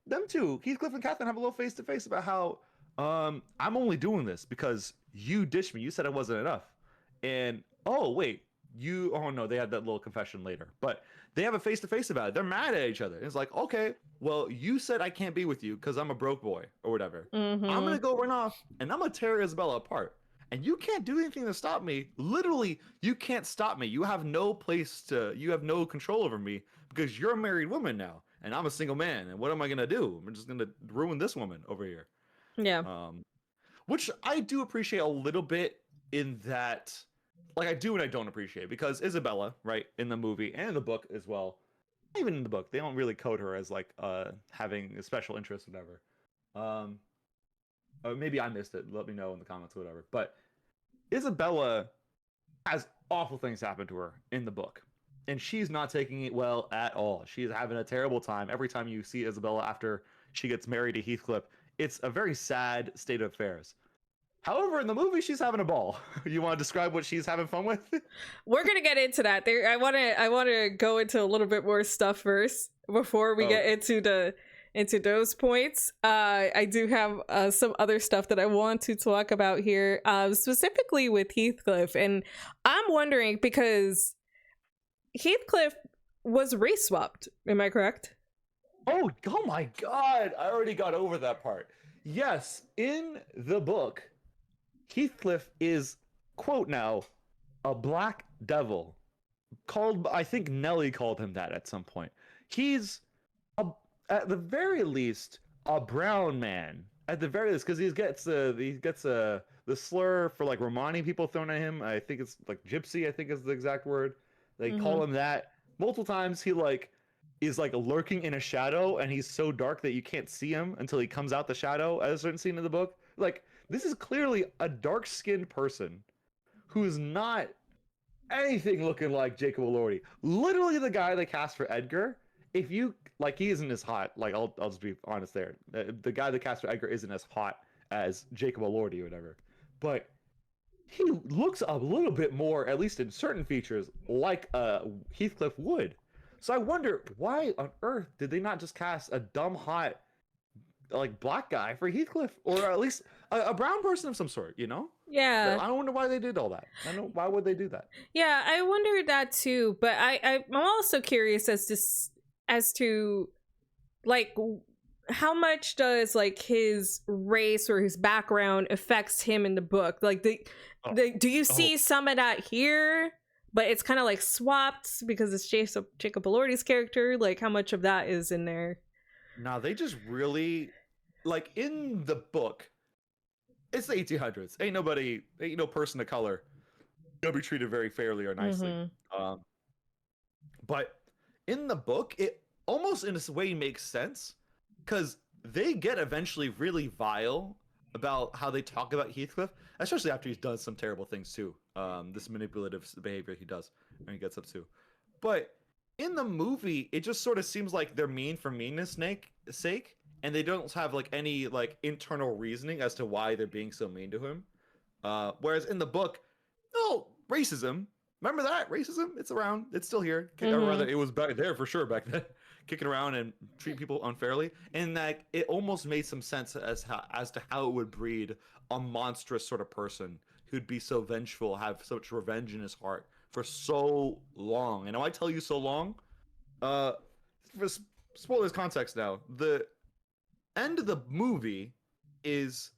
them two, Heathcliff and Catherine, have a little face-to-face about how I'm only doing this because you ditched me. You said it wasn't enough. And, they had that little confession later. But they have a face-to-face about it. They're mad at each other. It's like, okay, well, you said I can't be with you because I'm a broke boy or whatever. I'm going to go run off and I'm going to tear Isabella apart. And you can't do anything to stop me. Literally, you can't stop me. You have no control over me because you're a married woman now. And I'm a single man. And what am I going to do? I'm just going to ruin this woman over here. Yeah. Which I do appreciate a little bit in that, like I do and I don't appreciate, because Isabella, right, in the movie and in the book as well, even in the book, they don't really code her as like having a special interest or whatever. Maybe I missed it. Let me know in the comments or whatever. But Isabella has awful things happen to her in the book. And she's not taking it well at all. She's having a terrible time. Every time you see Isabella after she gets married to Heathcliff, it's a very sad state of affairs. However, in the movie, she's having a ball. You want to describe what she's having fun with? We're gonna get into that. I want to go into a little bit more stuff first before we get into those points. I do have some other stuff that I want to talk about here, specifically with Heathcliff, and I'm wondering because Heathcliff was race swapped. Am I correct? Oh my God! I already got over that part. Yes, in the book, Heathcliff is, quote now, a black devil. I think Nelly called him that at some point. He's, at the very least, a brown man. At the very least, because he gets the slur for like Romani people thrown at him. I think it's like gypsy, I think is the exact word. They call him that. Multiple times he is lurking in a shadow, and he's so dark that you can't see him until he comes out the shadow at a certain scene in the book. Like, this is clearly a dark-skinned person who is not anything looking like Jacob Elordi. Literally the guy they cast for Edgar, if you, like, he isn't as hot. Like, I'll just be honest there. The guy they cast for Edgar isn't as hot as Jacob Elordi or whatever. But he looks a little bit more, at least in certain features, like Heathcliff would. So I wonder, why on earth did they not just cast a dumb, hot, like, black guy for Heathcliff? Or at least a brown person of some sort, you know? Yeah. I wonder why they did all that. Why would they do that? Yeah, I wondered that too. But I'm also curious as to like, how much does like his race or his background affects him in the book? Like, do you see some of that here? But it's kind of like swapped because it's Jacob Elordi's character. Like, how much of that is in there? No, they just really, like, in the book, it's the 1800s. Ain't no person of color they'll be treated very fairly or nicely. But in the book, it almost in a way makes sense because they get eventually really vile about how they talk about Heathcliff, especially after he's done some terrible things too. This manipulative behavior he does when he gets up to. But in the movie, it just sort of seems like they're mean for meanness sake, and they don't have like any like internal reasoning as to why they're being so mean to him. Whereas in the book, no, racism. Remember that racism? It's around. It's still here. Or rather, it was back there for sure back then, kicking around and treating people unfairly. And that it almost made some sense as to how it would breed a monstrous sort of person who'd be so vengeful, have such revenge in his heart for so long. And when I tell you so long, for spoilers context now, the end of the movie is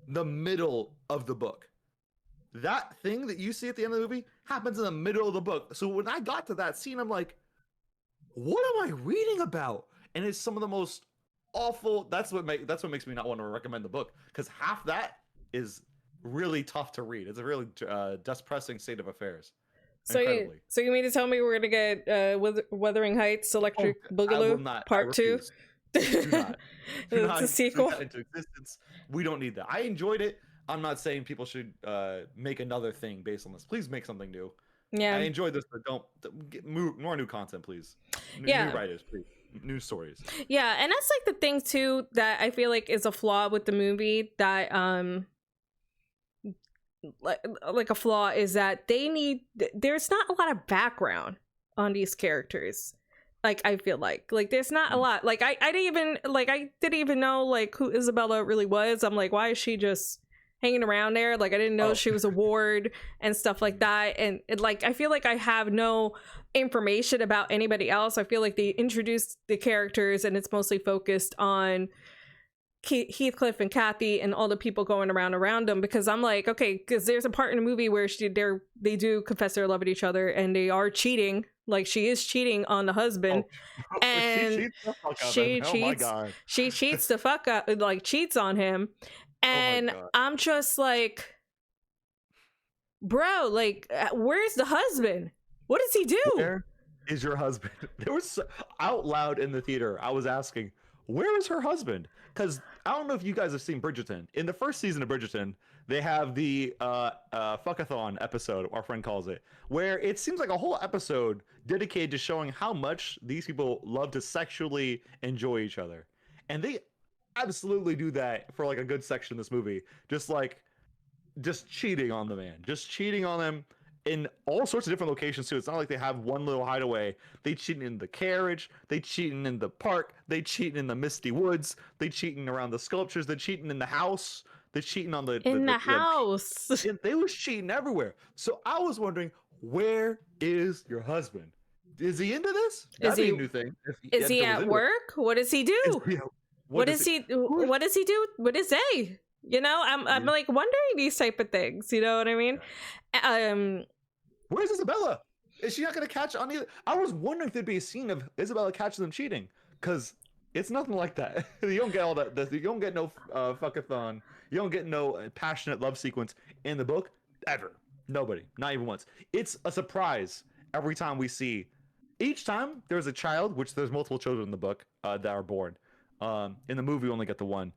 the middle of the book. That thing that you see at the end of the movie happens in the middle of the book. So when I got to that scene, I'm like, what am I reading about? And it's some of the most awful. That's what makes me not want to recommend the book, because half that is really tough to read. It's a really depressing state of affairs. So you mean to tell me we're gonna get Wuthering Heights Electric Boogaloo Part 2? Do not. It's a sequel. Into existence. We don't need that. I enjoyed it. I'm not saying people should make another thing based on this. Please make something new. Yeah, I enjoyed this, but don't get more new content, please. New writers, please. New stories. Yeah, and that's like the thing too that I feel like is a flaw with the movie. That like a flaw is that there's not a lot of background on these characters. Like, I feel like there's not a lot. Like I didn't even know like who Isabella really was. I'm like, why is she just hanging around there? Like, I didn't know she was a ward and stuff like that. And like, I feel like I have no information about anybody else. I feel like they introduced the characters and it's mostly focused on Heathcliff and Cathy and all the people going around them, because I'm like, okay, because there's a part in the movie where they do confess their love at each other and they are cheating. Like, she is cheating on the husband, and she cheats the fuck up, like cheats on him. And I'm just like, bro, like, where's the husband? What does he do? Where is your husband? There was out loud in the theater, I was asking, where is her husband? Because I don't know if you guys have seen Bridgerton. In the first season of Bridgerton, they have the fuckathon episode, our friend calls it, where it seems like a whole episode dedicated to showing how much these people love to sexually enjoy each other. And they absolutely do that for like a good section of this movie. Just cheating on the man. Just cheating on him in all sorts of different locations too. It's not like they have one little hideaway. They cheating in the carriage, they cheating in the park, they cheating in the misty woods, they cheating around the sculptures, they cheating in the house, they cheating on the house. They was cheating everywhere. So I was wondering, where is your husband? Is he into this? That'd be a new thing. Is he at work? What does he do? What does he do? What is they? You know, I'm like wondering these type of things. You know what I mean? Where's Isabella? Is she not going to catch on either? I was wondering if there'd be a scene of Isabella catching them cheating, because it's nothing like that. You don't get all that. You don't get no fuckathon. You don't get no passionate love sequence in the book ever. Nobody, not even once. It's a surprise every time we see. Each time there's a child, which there's multiple children in the book that are born. In the movie, we only get the one.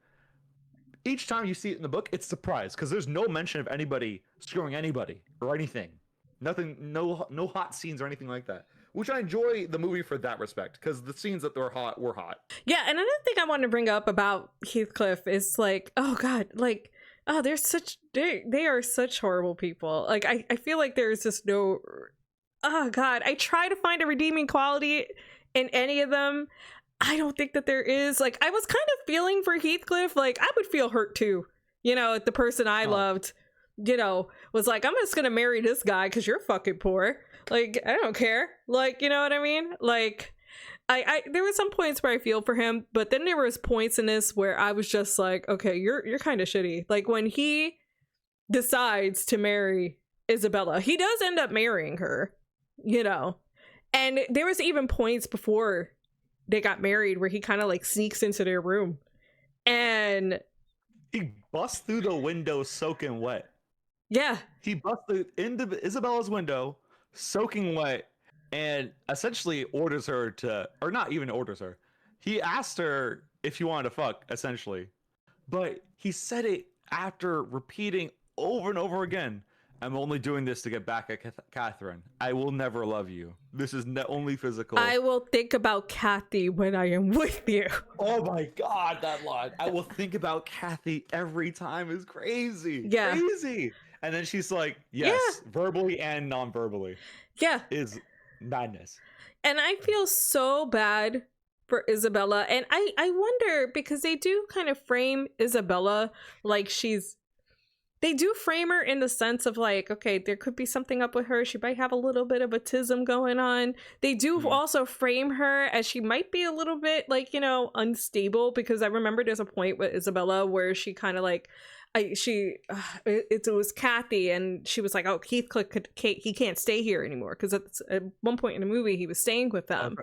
Each time you see it in the book, it's a surprise, because there's no mention of anybody screwing anybody or anything. Nothing, no hot scenes or anything like that. Which I enjoy the movie for that respect, because the scenes that were hot were hot. Yeah, and another thing I want to bring up about Heathcliff is like, oh god, like, oh, they are such horrible people. Like, I feel like there's just no, oh god, I try to find a redeeming quality in any of them. I don't think that there is. Like, I was kind of feeling for Heathcliff. Like, I would feel hurt too, you know, if the person I loved, you know, was like, I'm just gonna marry this guy because you're fucking poor. Like, I don't care. Like, you know what I mean? Like, I there were some points where I feel for him, but then there was points in this where I was just like, okay, you're kind of shitty. Like, when he decides to marry Isabella, he does end up marrying her, you know. And there was even points before they got married where he kind of like sneaks into their room and he busts through the window soaking wet. Yeah. He busted into Isabella's window, soaking wet, and essentially orders her to, or not even orders her. He asked her if she wanted to fuck, essentially. But he said it after repeating over and over again, I'm only doing this to get back at Catherine. I will never love you. This is only physical. I will think about Cathy when I am with you. Oh my God, that line. I will think about Cathy every time is crazy. Yeah. Crazy. And then she's like, yes, verbally and non-verbally. Yeah. Is madness. And I feel so bad for Isabella. And I wonder, because they do kind of frame Isabella like they do frame her in the sense of like, okay, there could be something up with her. She might have a little bit of autism going on. They do also frame her as she might be a little bit like, you know, unstable, because I remember there's a point with Isabella where she kind of like, it was Cathy, and she was like, oh, Heathcliff he can't stay here anymore, because at one point in the movie he was staying with them.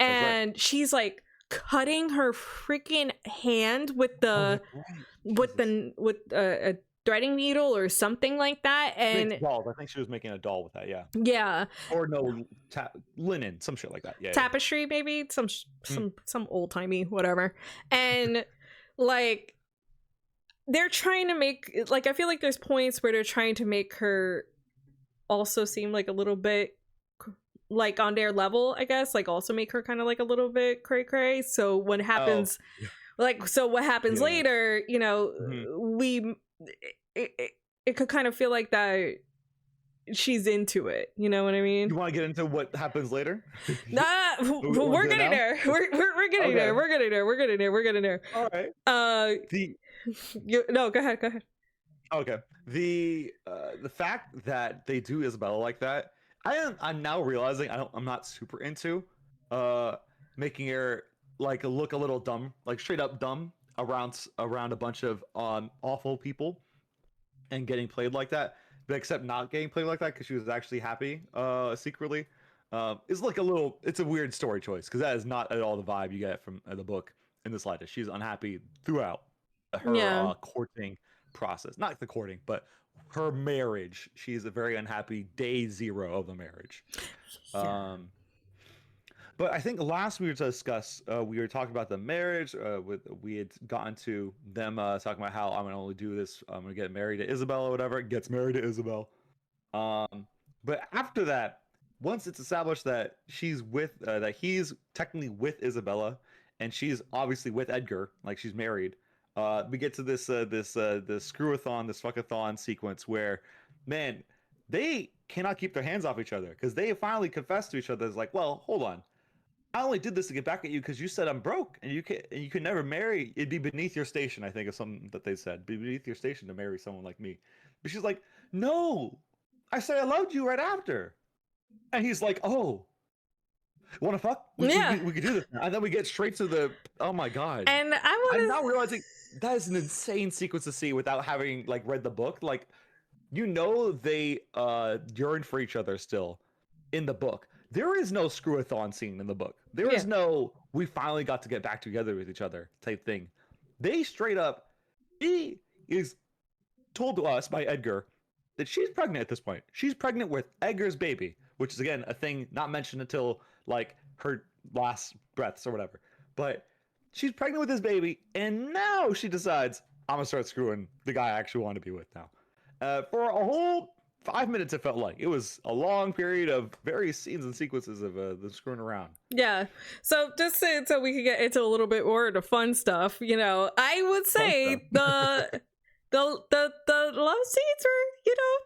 And she's like cutting her freaking hand with a threading needle or something like that. And dolls. I think she was making a doll with that. Yeah. Or no, linen, some shit like that. Yeah. Tapestry, maybe some old timey whatever. And like, they're trying to make, like, I feel like there's points where they're trying to make her also seem like a little bit like on their level, I guess, like also make her kind of like a little bit cray. So what happens, what happens later, you know, it could kind of feel like that she's into it, you know what I mean? You want to get into what happens later? Nah, we're getting there. We're getting there. We're getting there. All right. No, go ahead. Okay. The fact that they do Isabella like that, I'm now realizing I'm not super into making her like look a little dumb, like straight up dumb around a bunch of awful people and getting played like that, but except not getting played like that because she was actually happy secretly. It's like it's a weird story choice, because that is not at all the vibe you get from the book in the slightest. She's unhappy throughout her courting process, not the courting, but her marriage. She's a very unhappy day zero of the marriage. But I think last we were to discuss, we were talking about the marriage. We had gotten to them talking about how I'm gonna only do this. I'm gonna get married to Isabel or whatever. Gets married to Isabel. But after that, once it's established that she's that he's technically with Isabella, and she's obviously with Edgar, like she's married. We get to this screwathon, this fuckathon sequence where, man, they cannot keep their hands off each other, because they finally confess to each other. It's like, well, hold on. I only did this to get back at you because you said I'm broke and you can never marry. It'd be beneath your station, I think, is something that they said. Be beneath your station to marry someone like me. But she's like, no, I said I loved you right after. And he's like, oh, want to fuck? We could do this now. And then we get straight to the, oh my God. And I'm now realizing that is an insane sequence to see without having like read the book. Like, you know, they yearn for each other still in the book. There is no screwathon scene in the book. There is no, we finally got to get back together with each other type thing. They straight up, he is told to us by Edgar that she's pregnant at this point. She's pregnant with Edgar's baby, which is, again, a thing not mentioned until like her last breaths or whatever. But she's pregnant with his baby, and now she decides, I'm gonna start screwing the guy I actually want to be with now. For a whole 5 minutes, it felt like it was a long period of various scenes and sequences of the screwing around. Yeah. So just so we can get into a little bit more of the fun stuff, you know, I would say the love scenes were, you know,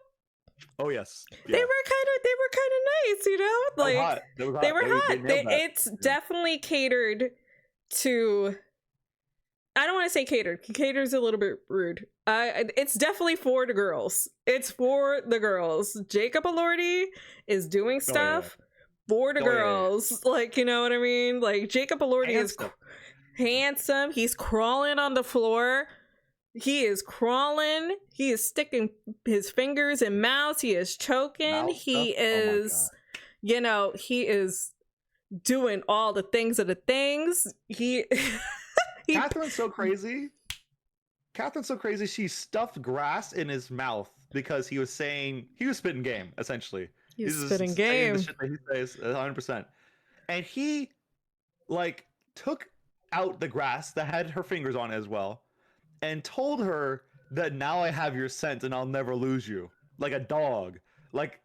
oh yes, they were kind of nice, you know, like they were hot. It's definitely catered to. I don't want to say catered. Catered's a little bit rude. It's definitely for the girls. It's for the girls. Jacob Elordi is doing stuff for the girls. Yeah. Like, you know what I mean? Like, Jacob Elordi is handsome. He's crawling on the floor. He is crawling. He is sticking his fingers in mouths. He is choking. He is, you know, he is doing all the things of the things. He... Catherine's so crazy Catherine's so crazy. She stuffed grass in his mouth because he was spitting game essentially. He's just spitting saying the game. shit that he says 100%. And he like took out the grass that had her fingers on it as well, and told her that now I have your scent and I'll never lose you, like a dog. Like,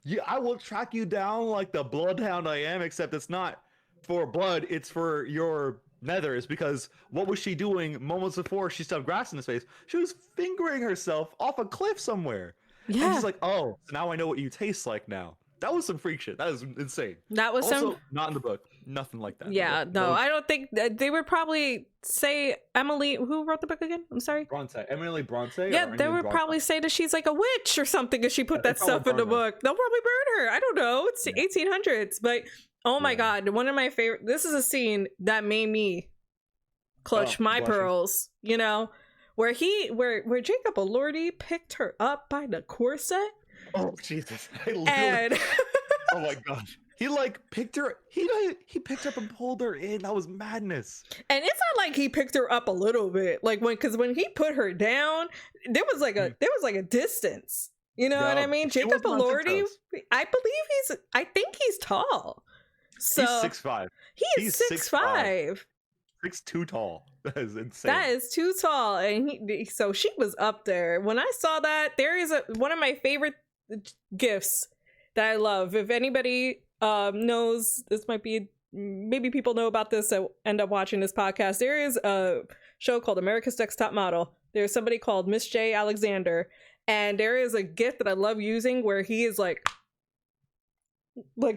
yeah, I will track you down like the bloodhound I am, except it's not for blood, it's for your nethers. Because what was she doing moments before she stuffed grass in his face? She was fingering herself off a cliff somewhere. And Yeah, he's like, oh, so now I know what you taste like now. That was some freak shit. That is insane. that was Also, some. not in the book. Nothing like that. In the Yeah, book. no, I don't think they would probably say Emily. Who wrote the book again? I'm sorry. Brontë. Emily Brontë? Yeah, Or they Emily would Brontë? probably say that she's like a witch or something if she put They that probably stuff in the burn her. book. They'll probably burn her. I don't know. It's Yeah. 1800s, but oh my Yeah. god, one of my favorite. This is a scene that made me clutch my blushing. pearls. You know, where Jacob Elordi picked her up by the corset Oh Jesus! I literally. and. Oh my god! He like picked her. He picked her up and pulled her in. That was madness. And it's not like he picked her up a little bit, like when he put her down, there was like a distance. You know what I mean? She Jacob wasn't on Elordi, tiptoes. I think he's tall. So He's 6'5". he is He's 6'5". 6'2" tall. That is insane. That is too tall, and so she was up there. When I saw that, there is one of my favorite gifts that I love. If anybody knows, this might be, maybe people know about this that end up watching this podcast. There is a show called America's Next Top Model. There's somebody called Miss J. Alexander, and there is a gift that I love using where he is like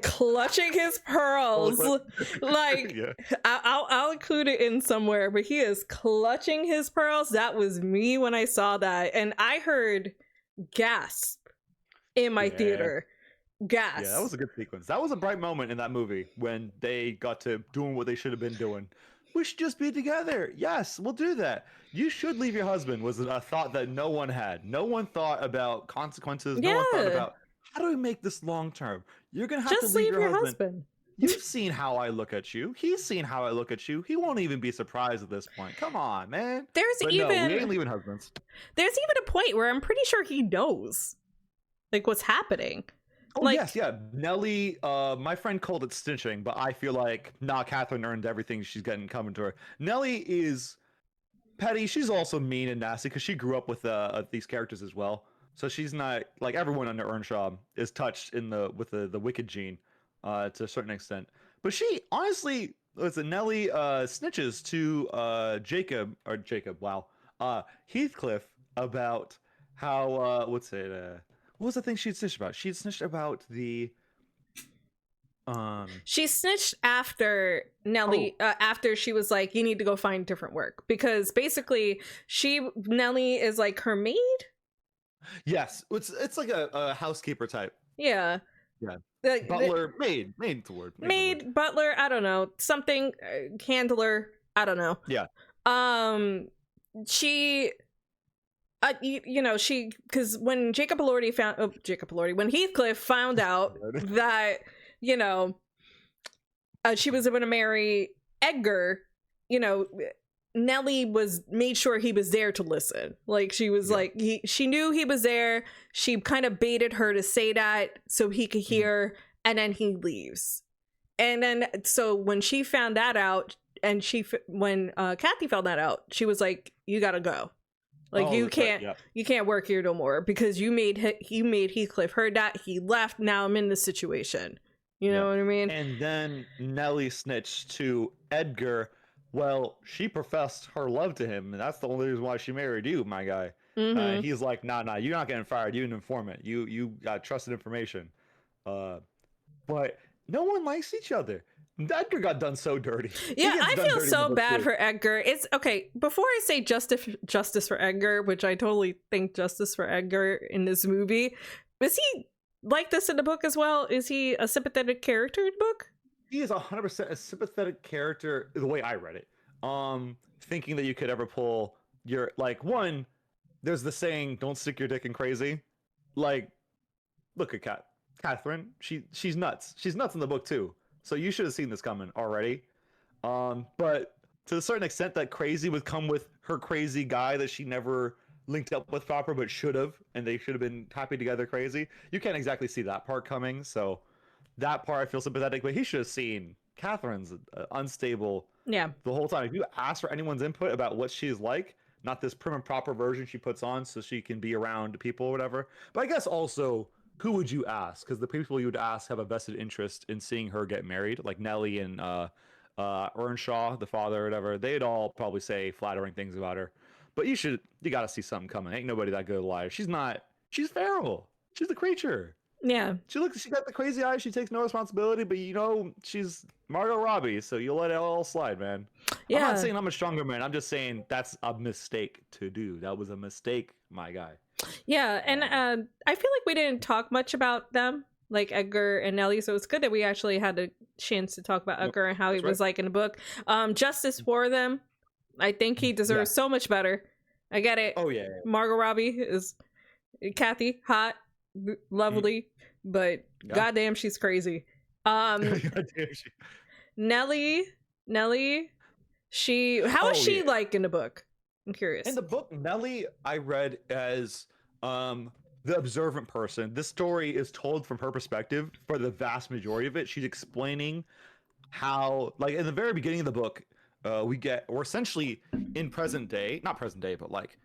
clutching his pearls. Like Yeah. I'll include it in somewhere, but he is clutching his pearls. That was me when I saw that, and I heard gasp in my Yeah. theater. Gasp. Yeah, that was a good sequence. That was a bright moment in that movie when they got to doing what they should have been doing. We should just be together. Yes, we'll do that. You should leave your husband was a thought that no one had. No one thought about consequences. No one thought Yeah. about how do we make this long term. You're gonna have Just to leave your husband. husband. You've seen how I look at you. He's seen how I look at you. He won't even be surprised at this point. Come on, man. There's But even no, we ain't leaving husbands. there's even a point where I'm pretty sure he knows like what's happening. Oh Like- yes, yeah. Nelly, my friend called it snitching, but I feel like Catherine earned everything she's getting coming to her. Nelly is petty. She's also mean and nasty because she grew up with these characters as well. So she's not like everyone under Earnshaw is touched with the wicked gene, to a certain extent. But she honestly, Nelly snitches to Jacob. Wow, Heathcliff about how what was the thing she'd snitched about? She'd snitched about the She snitched after Nelly, after she was like, you need to go find different work, because basically Nelly is like her maid. Yes, it's like a housekeeper type. Yeah. Yeah. Like, Butler, maid's the word. maid, butler, I don't know, something, handler, I don't know. Yeah. She, she, because when when Heathcliff found out that, she was going to marry Edgar, Nelly made sure he was there to listen. Like she was like, she knew he was there. She kind of baited her to say that so he could hear, and then he leaves. And then, so when she found that out, and when Cathy found that out, she was like, you gotta go. Like, you can't work here no more, because you made Heathcliff heard that, he left, now I'm in this situation. You know what I mean? And then Nelly snitched to Edgar. Well, she professed her love to him, and that's the only reason why she married you, my guy. He's like, nah, you're not getting fired. You're an informant. You got trusted information. But no one likes each other. Edgar got done so dirty. Yeah, I feel so bad for Edgar. It's okay. Before I say justice for Edgar, which I totally think justice for Edgar in this movie, is he like this in the book as well? Is he a sympathetic character in the book? He is 100% a sympathetic character, the way I read it. Thinking that you could ever pull your, like, one, there's the saying, don't stick your dick in crazy. Like, look at Catherine. She's nuts. She's nuts in the book too. So you should have seen this coming already. But to a certain extent that crazy would come with her crazy guy that she never linked up with proper, but should have, and they should have been happy together crazy. You can't exactly see that part coming, so that part I feel sympathetic, but he should have seen Catherine's unstable Yeah. the whole time. If you ask for anyone's input about what she's like, not this prim and proper version she puts on so she can be around people or whatever. But I guess also, who would you ask? Because the people you would ask have a vested interest in seeing her get married, like Nelly and Earnshaw, the father or whatever. They'd all probably say flattering things about her. But you gotta see something coming. Ain't nobody that good a liar. She's feral. She's a creature. Yeah. She got the crazy eyes. She takes no responsibility, but she's Margot Robbie, so you'll let it all slide, man. Yeah. I'm not saying I'm a stronger man. I'm just saying that's a mistake to do. That was a mistake, my guy. Yeah, and I feel like we didn't talk much about them, like Edgar and Nelly, so it's good that we actually had a chance to talk about Edgar and how he was like in the book. Justice for them. I think he deserves so much better. I get it. Oh, yeah. Margot Robbie is Cathy, hot, lovely, but goddamn, she's crazy. Nelly, how is she like in the book? I'm curious. In the book, Nelly, I read as the observant person. This story is told from her perspective for the vast majority of it. She's explaining how, like in the very beginning of the book, we're essentially in present day, not present day, but like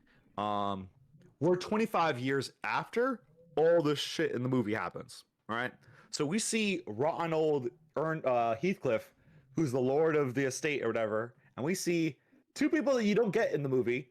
we're 25 years after all this shit in the movie happens, right? So we see rotten old Heathcliff, who's the lord of the estate or whatever, and we see two people that you don't get in the movie.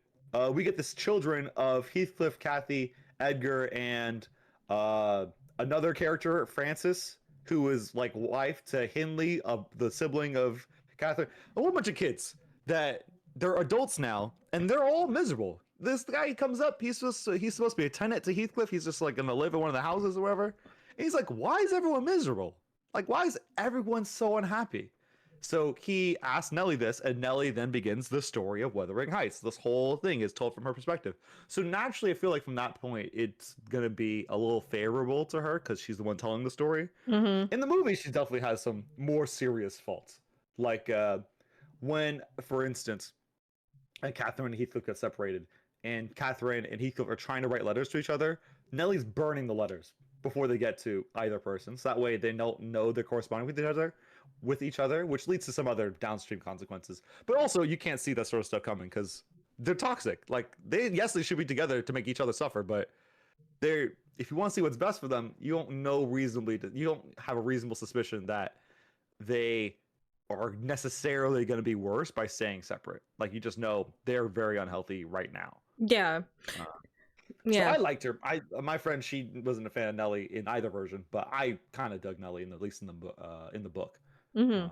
We get this children of Heathcliff, Cathy, Edgar, and another character, Francis, who is like wife to Hindley, the sibling of Catherine. A whole bunch of kids that they're adults now, and they're all miserable. This guy comes up, he's supposed to be a tenant to Heathcliff. He's just like gonna live in one of the houses or whatever. And he's like, why is everyone miserable? Like, why is everyone so unhappy? So he asks Nelly this, and Nelly then begins the story of Wuthering Heights. This whole thing is told from her perspective. So naturally, I feel like from that point, it's going to be a little favorable to her because she's the one telling the story. Mm-hmm. In the movie, she definitely has some more serious faults. Like when, for instance, Catherine and Heathcliff get separated, and Catherine and Heathcliff are trying to write letters to each other. Nelly's burning the letters before they get to either person. So that way they don't know they're corresponding with each other, which leads to some other downstream consequences. But also, you can't see that sort of stuff coming because they're toxic. Like they should be together to make each other suffer, but if you want to see what's best for them, you don't have a reasonable suspicion that they are necessarily going to be worse by staying separate. Like you just know they're very unhealthy right now. Yeah. So I liked her. My friend, she wasn't a fan of Nelly in either version, but I kind of dug Nelly at least in the book. Mm-hmm.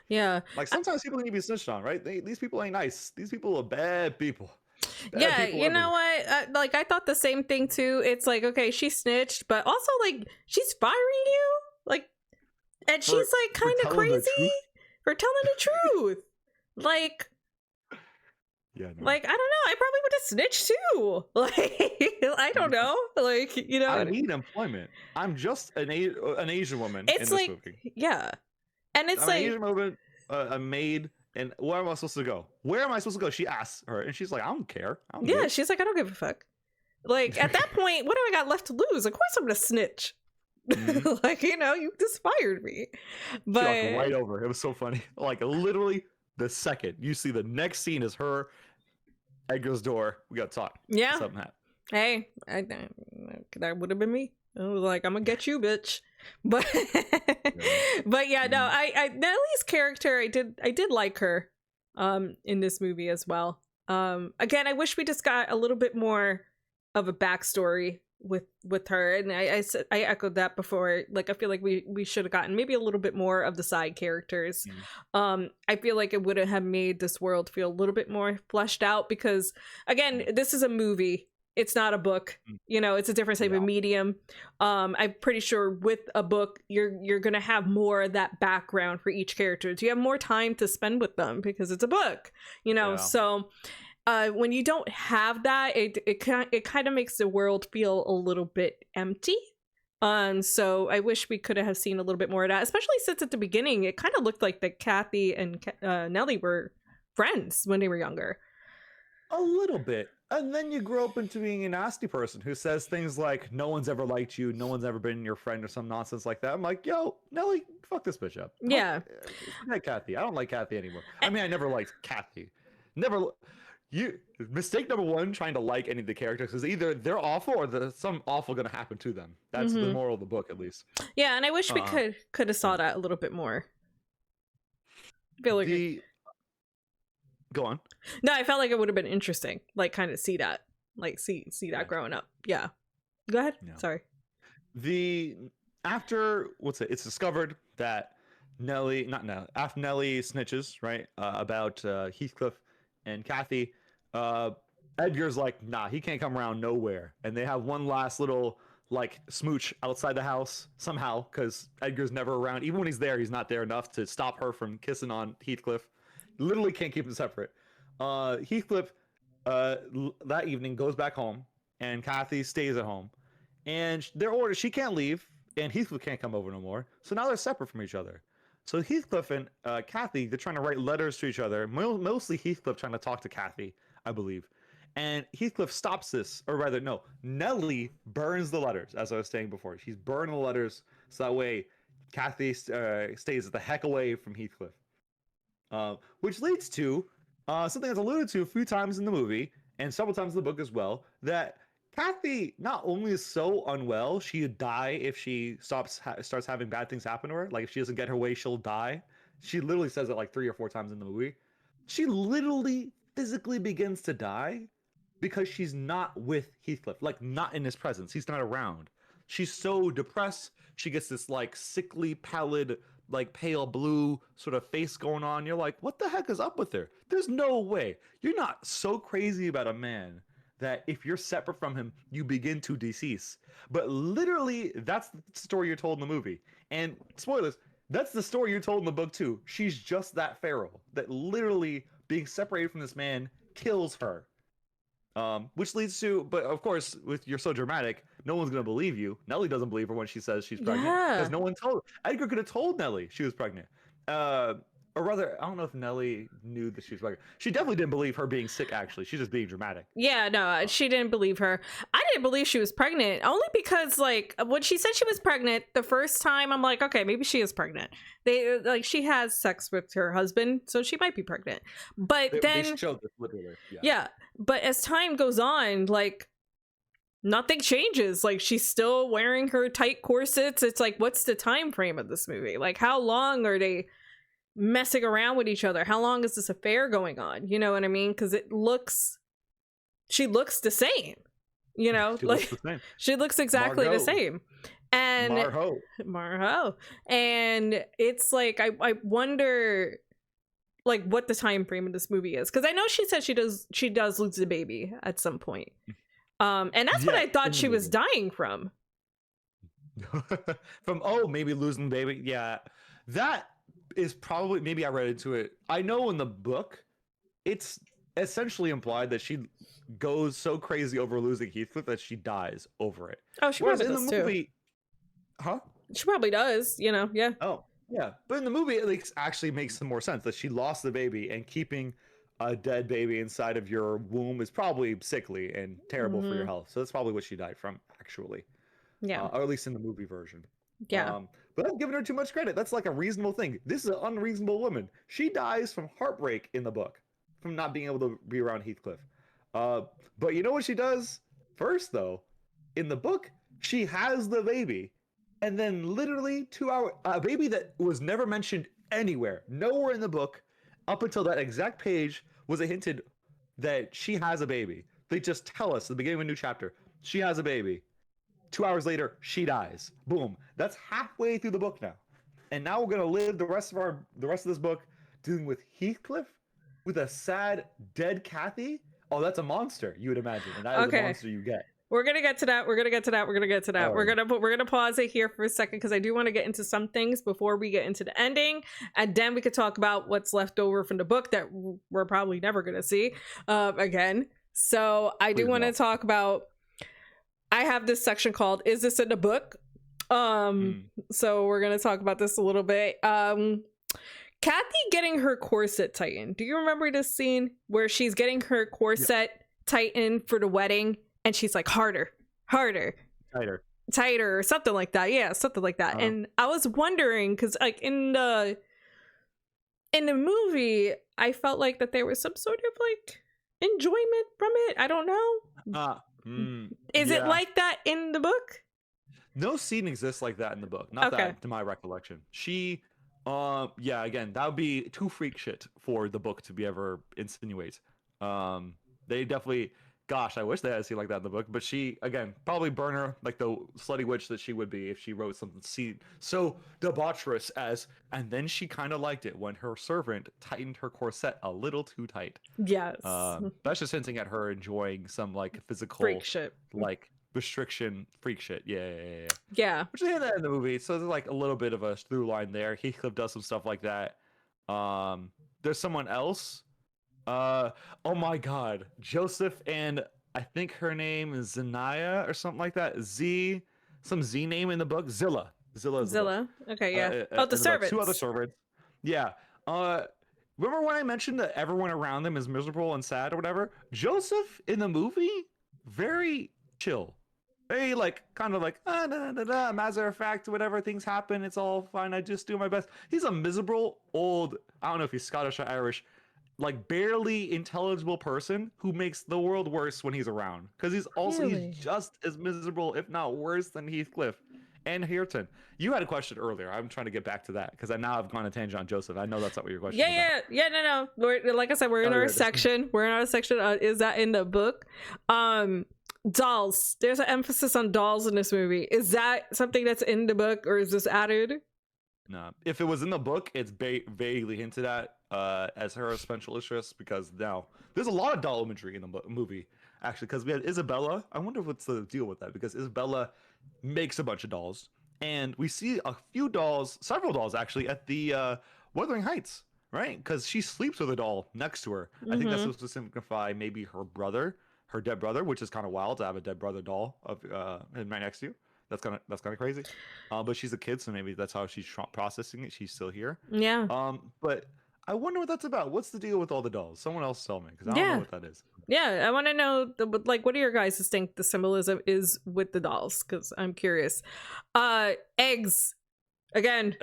Yeah. Like sometimes people need to be snitched on, right? These people ain't nice. These people are bad people. Bad people you know what? Like I thought the same thing too. It's like, okay, she snitched, but also like she's firing you, like, and she's like kind of crazy for telling the truth. Like. Yeah, no. Like, I don't know. I probably would have snitched too. Like, I don't know. Like, you know. I need employment. I'm just an Asian woman it's in this like, movie. Yeah. And it's I'm like. an Asian woman, a maid, and where am I supposed to go? Where am I supposed to go? She asks her, and she's like, I don't care. She's like, I don't give a fuck. Like, at that point, what do I got left to lose? Of course I'm going to snitch. Mm-hmm. Like, you know, you just fired me. But. She walked right over. It was so funny. Like, literally. The second you see the next scene is her, Edgar's door. We got to talk. Yeah. Something happened. Hey, that would have been me. I was like, I'm gonna get you, bitch. But but yeah, no, I Nelly's character, I did like her in this movie as well. Again, I wish we just got a little bit more of a backstory with her, and I echoed that before. Like I feel like we should have gotten maybe a little bit more of the side characters. I feel like it would have made this world feel a little bit more fleshed out because again, this is a movie, it's not a book, you know, it's a different type of medium. I'm pretty sure with a book you're gonna have more of that background for each character. You have more time to spend with them because it's a book, you know. So when you don't have that, it kind of makes the world feel a little bit empty. So I wish we could have seen a little bit more of that, especially since at the beginning it kind of looked like that Cathy and Nelly were friends when they were younger. A little bit. And then you grow up into being a nasty person who says things like, no one's ever liked you, no one's ever been your friend, or some nonsense like that. I'm like, yo, Nelly, fuck this bitch up. Yeah. Forget Cathy. I don't like Cathy anymore. I mean, I never liked Cathy. Never. Mistake number one, trying to like any of the characters, is either they're awful or there's some awful gonna happen to them. That's the moral of the book, at least. Yeah, and I wish we could have saw that a little bit more. I feel like Go on. No, I felt like it would have been interesting, like kind of see that, like see that growing up. Yeah, go ahead. Yeah. Sorry. It's discovered that after Nelly snitches, right, about Heathcliff and Cathy, Edgar's like, nah, he can't come around nowhere, and they have one last little like smooch outside the house somehow, because Edgar's never around. Even when he's there, he's not there enough to stop her from kissing on Heathcliff. Literally can't keep them separate. Heathcliff that evening goes back home, and Cathy stays at home, and their order, she can't leave, and Heathcliff can't come over no more, so now they're separate from each other. So Heathcliff and Cathy, they're trying to write letters to each other, mostly Heathcliff trying to talk to Cathy, I believe. And Heathcliff stops this, or rather, no, Nelly burns the letters, as I was saying before. She's burning the letters, so that way Cathy stays the heck away from Heathcliff. Which leads to something that's alluded to a few times in the movie, and several times in the book as well, that Cathy not only is so unwell, she'd die if she starts having bad things happen to her. Like, if she doesn't get her way, she'll die. She literally says it like 3 or 4 times in the movie. She literally physically begins to die because she's not with Heathcliff, like not in his presence. He's not around. She's so depressed. She gets this like sickly, pallid, like pale blue sort of face going on. You're like, what the heck is up with her? There's no way. You're not so crazy about a man that if you're separate from him, you begin to decease. But literally, that's the story you're told in the movie. And spoilers, that's the story you're told in the book too. She's just that feral, that literally being separated from this man kills her. Which leads to, but of course, with you're so dramatic, no one's gonna believe you. Nelly doesn't believe her when she says she's pregnant, because no one told. Edgar could have told Nelly she was pregnant. Or rather, I don't know if Nelly knew that she was pregnant. She definitely didn't believe her being sick, actually. She's just being dramatic. Yeah, no, she didn't believe her. I didn't believe she was pregnant, only because, like, when she said she was pregnant the first time, I'm like, okay, maybe she is pregnant. She has sex with her husband, so she might be pregnant. But then... They showed this literally. Yeah, but as time goes on, like, nothing changes. Like, she's still wearing her tight corsets. It's like, what's the time frame of this movie? Like, how long are they messing around with each other? How long is this affair going on? You know what I mean? Because she looks the same, you know, she looks exactly the same. And Margot. And it's like, I wonder like what the time frame of this movie is, because I know she said she does lose the baby at some point, and that's what I thought she was dying from. Maybe losing the baby. Yeah, that is probably, maybe I read into it. I know in the book, it's essentially implied that she goes so crazy over losing Heathcliff that she dies over it. Oh, she probably does too. Huh? She probably does, you know, yeah. Oh, yeah. But in the movie, it actually makes some more sense that she lost the baby, and keeping a dead baby inside of your womb is probably sickly and terrible for your health. So that's probably what she died from, actually. Yeah. Or at least in the movie version. Yeah. But I'm giving her too much credit. That's like a reasonable thing. This is an unreasonable woman. She dies from heartbreak in the book, from not being able to be around Heathcliff. But you know what she does first, though? In the book, she has the baby. And then literally 2 hours, a baby that was never mentioned anywhere, nowhere in the book, up until that exact page, was it hinted that she has a baby. They just tell us at the beginning of a new chapter, she has a baby. 2 hours later, she dies. Boom. That's halfway through the book now. And now we're gonna live the rest of this book dealing with Heathcliff, with a sad, dead Cathy. Oh, that's a monster, you would imagine. And that is a monster you get. We're gonna get to that. We're gonna get to that. Right. We're gonna pause it here for a second, because I do want to get into some things before we get into the ending, and then we could talk about what's left over from the book that we're probably never gonna see again. So I do want to talk about. I have this section called "Is this in the book?" So we're gonna talk about this a little bit. Cathy getting her corset tightened. Do you remember this scene where she's getting her corset tightened for the wedding, and she's like, harder, tighter, or something like that. Yeah, something like that. And I was wondering, because like in the movie, I felt like that there was some sort of like enjoyment from it. I don't know. Is it like that in the book? No scene exists like that in the book. Not that to my recollection. She, again, that would be too freak shit for the book to be ever insinuate. They definitely, gosh, I wish they had a scene like that in the book. But she, again, probably burn her like the slutty witch that she would be if she wrote something so debaucherous as, and then she kind of liked it when her servant tightened her corset a little too tight. Yes. That's just hinting at her enjoying some like physical freak shit, like restriction freak shit. Yeah, which they had that in the movie, so there's like a little bit of a through line there. Heathcliff does some stuff like that. There's someone else, oh my god, Joseph, and I think her name is Zanaya or something like that. Some Z name in the book. Zilla. Okay, yeah. The servants. Two other servants. Yeah. Remember when I mentioned that everyone around them is miserable and sad or whatever? Joseph in the movie, very chill. Very like kind of like matter of fact, whatever, things happen, it's all fine, I just do my best. He's a miserable old, I don't know if he's Scottish or Irish, like barely intelligible person who makes the world worse when he's around, because he's just as miserable, if not worse, than Heathcliff and Hareton. You had a question earlier. I'm trying to get back to that because I've gone a tangent on Joseph. I know that's not what your question is. No. Like I said, we're in our section. We're in our section. Is that in the book? Dolls. There's an emphasis on dolls in this movie. Is that something that's in the book, or is this added? No. If it was in the book, it's vaguely hinted at as her special interest, because now there's a lot of doll imagery in the movie, actually, because we had Isabella. I wonder what's the deal with that, because Isabella makes a bunch of dolls, and we see several dolls actually, at the Wuthering Heights, right? Because she sleeps with a doll next to her. I think that's supposed to signify maybe her dead brother, which is kind of wild to have a dead brother doll of right next to you. That's kind of crazy. But she's a kid, so maybe that's how she's processing it. She's still here. Yeah. But I wonder what that's about. What's the deal with all the dolls? Someone else tell me, because I don't know what that is. Yeah, I want to know, what do your guys think the symbolism is with the dolls? Because I'm curious. Eggs. Again,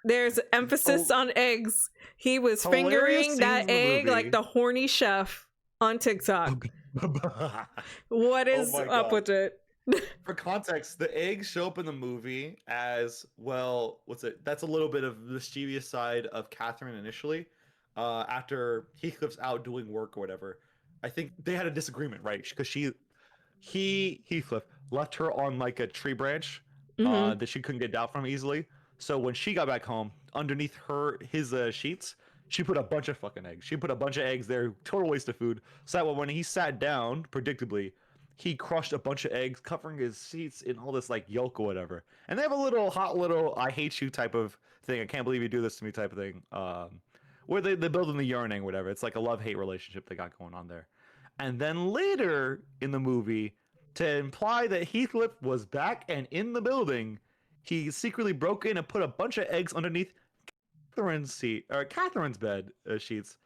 there's emphasis on eggs. He was fingering that egg like the horny chef on TikTok. What is up with it? For context, the eggs show up in the movie as, well, that's a little bit of the mischievous side of Catherine initially, after Heathcliff's out doing work or whatever. I think they had a disagreement, right? Because Heathcliff left her on like a tree branch that she couldn't get down from easily. So when she got back home, underneath his sheets, she put a bunch of fucking eggs. She put a bunch of eggs there, total waste of food. So when he sat down, predictably, he crushed a bunch of eggs, covering his sheets in all this like yolk or whatever. And they have a hot little I hate you type of thing. I can't believe you do this to me type of thing. Where they build in the yearning or whatever. It's like a love-hate relationship they got going on there. And then later in the movie, to imply that Heathcliff was back and in the building, he secretly broke in and put a bunch of eggs underneath Catherine's bed sheets.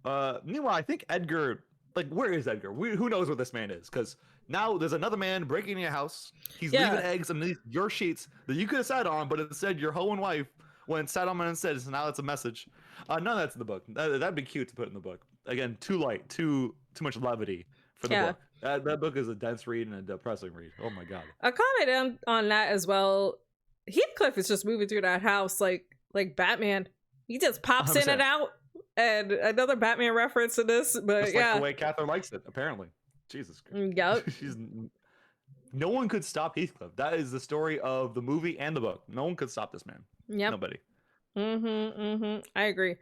Meanwhile, I think Edgar, where is Edgar? Who knows where this man is? Because now there's another man breaking in your house. He's leaving eggs underneath your sheets that you could have sat on, but instead your hoe and wife went and sat on and said, so now it's a message. None of that's in the book. That'd be cute to put in the book. Again, too light, too much levity for the book. That book is a dense read and a depressing read. Oh my god. A comment on that as well. Heathcliff is just moving through that house like Batman. He just pops 100%. In and out. And another Batman reference to this, but just like the way Catherine likes it, apparently. Jesus Christ. Yep. No one could stop Heathcliff. That is the story of the movie and the book. No one could stop this man. Yep. Nobody. I agree.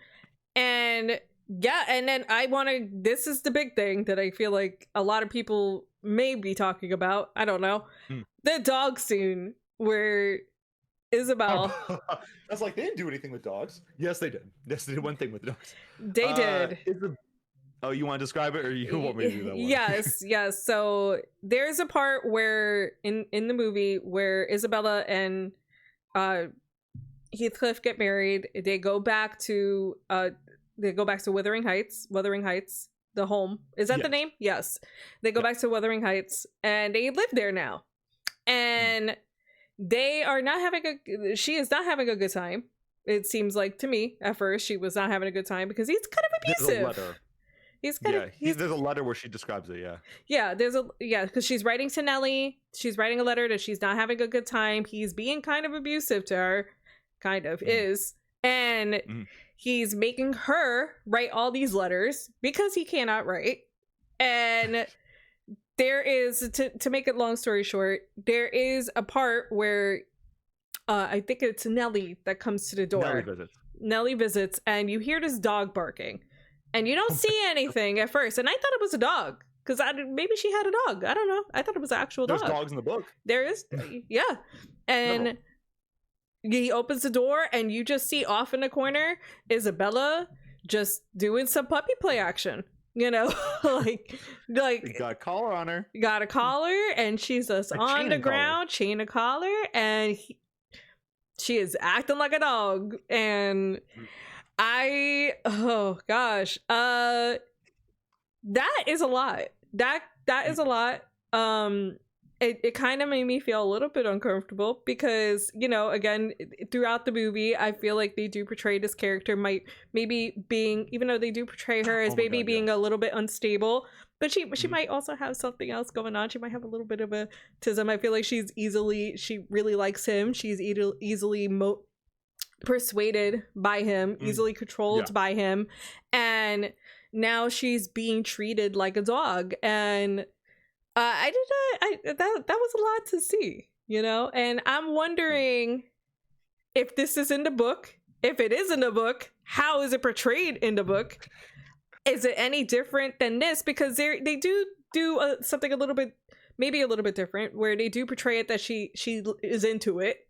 And and then this is the big thing that I feel like a lot of people may be talking about. I don't know. The dog scene where Isabel. That's they didn't do anything with dogs. Yes, they did. Yes, they did one thing with dogs. They did. Oh, you want to describe it, or you want me to do that one? Yes. So there's a part where in the movie where Isabella and Heathcliff get married. They go back to Wuthering Heights. Wuthering Heights, the home. Is that the name? Yes. They go back to Wuthering Heights, and they live there now. And they are not having she is not having a good time. It seems like to me at first she was not having a good time because he's kind of abusive. There's a letter. There's a letter where she describes it. Because she's writing to Nelly. She's writing a letter that she's not having a good time. He's being kind of abusive to her, and he's making her write all these letters because he cannot write. And there is, to make it long story short, there is a part where I think it's Nelly that comes to the door. Nelly visits, and you hear this dog barking, and you don't see anything at first. And I thought it was a dog because maybe she had a dog. I don't know. I thought it was an actual dog. There's dogs in the book. There is, yeah. And he opens the door, and you just see off in the corner Isabella just doing some puppy play action. like got a collar on her. Got a collar, and she's just on the ground, chain a collar, and she is acting like a dog. And oh gosh, that is a lot. That is a lot. It kind of made me feel a little bit uncomfortable because, again, throughout the movie, I feel like they do portray this character maybe being, even though they do portray her as being a little bit unstable, but she might also have something else going on. She might have a little bit of a tism. I feel like she really likes him. She's easily persuaded by him, easily controlled by him. And now she's being treated like a dog. And that was a lot to see, and I'm wondering if this is in the book. If it is in the book, how is it portrayed in the book? Is it any different than this? Because they do something a little bit different, where they do portray it that she is into it,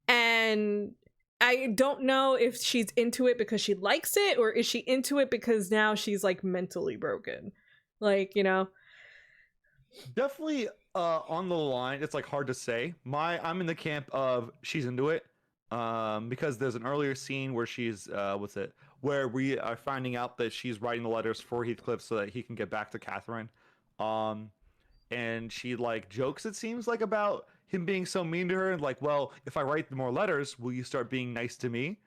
and I don't know if she's into it because she likes it, or is she into it because now she's like mentally broken, Definitely on the line. It's like hard to say. I'm in the camp of she's into it, because there's an earlier scene where she's where we are finding out that she's writing the letters for Heathcliff so that he can get back to Catherine, and she like jokes, it seems like, about him being so mean to her, and like, well, if I write more letters, will you start being nice to me?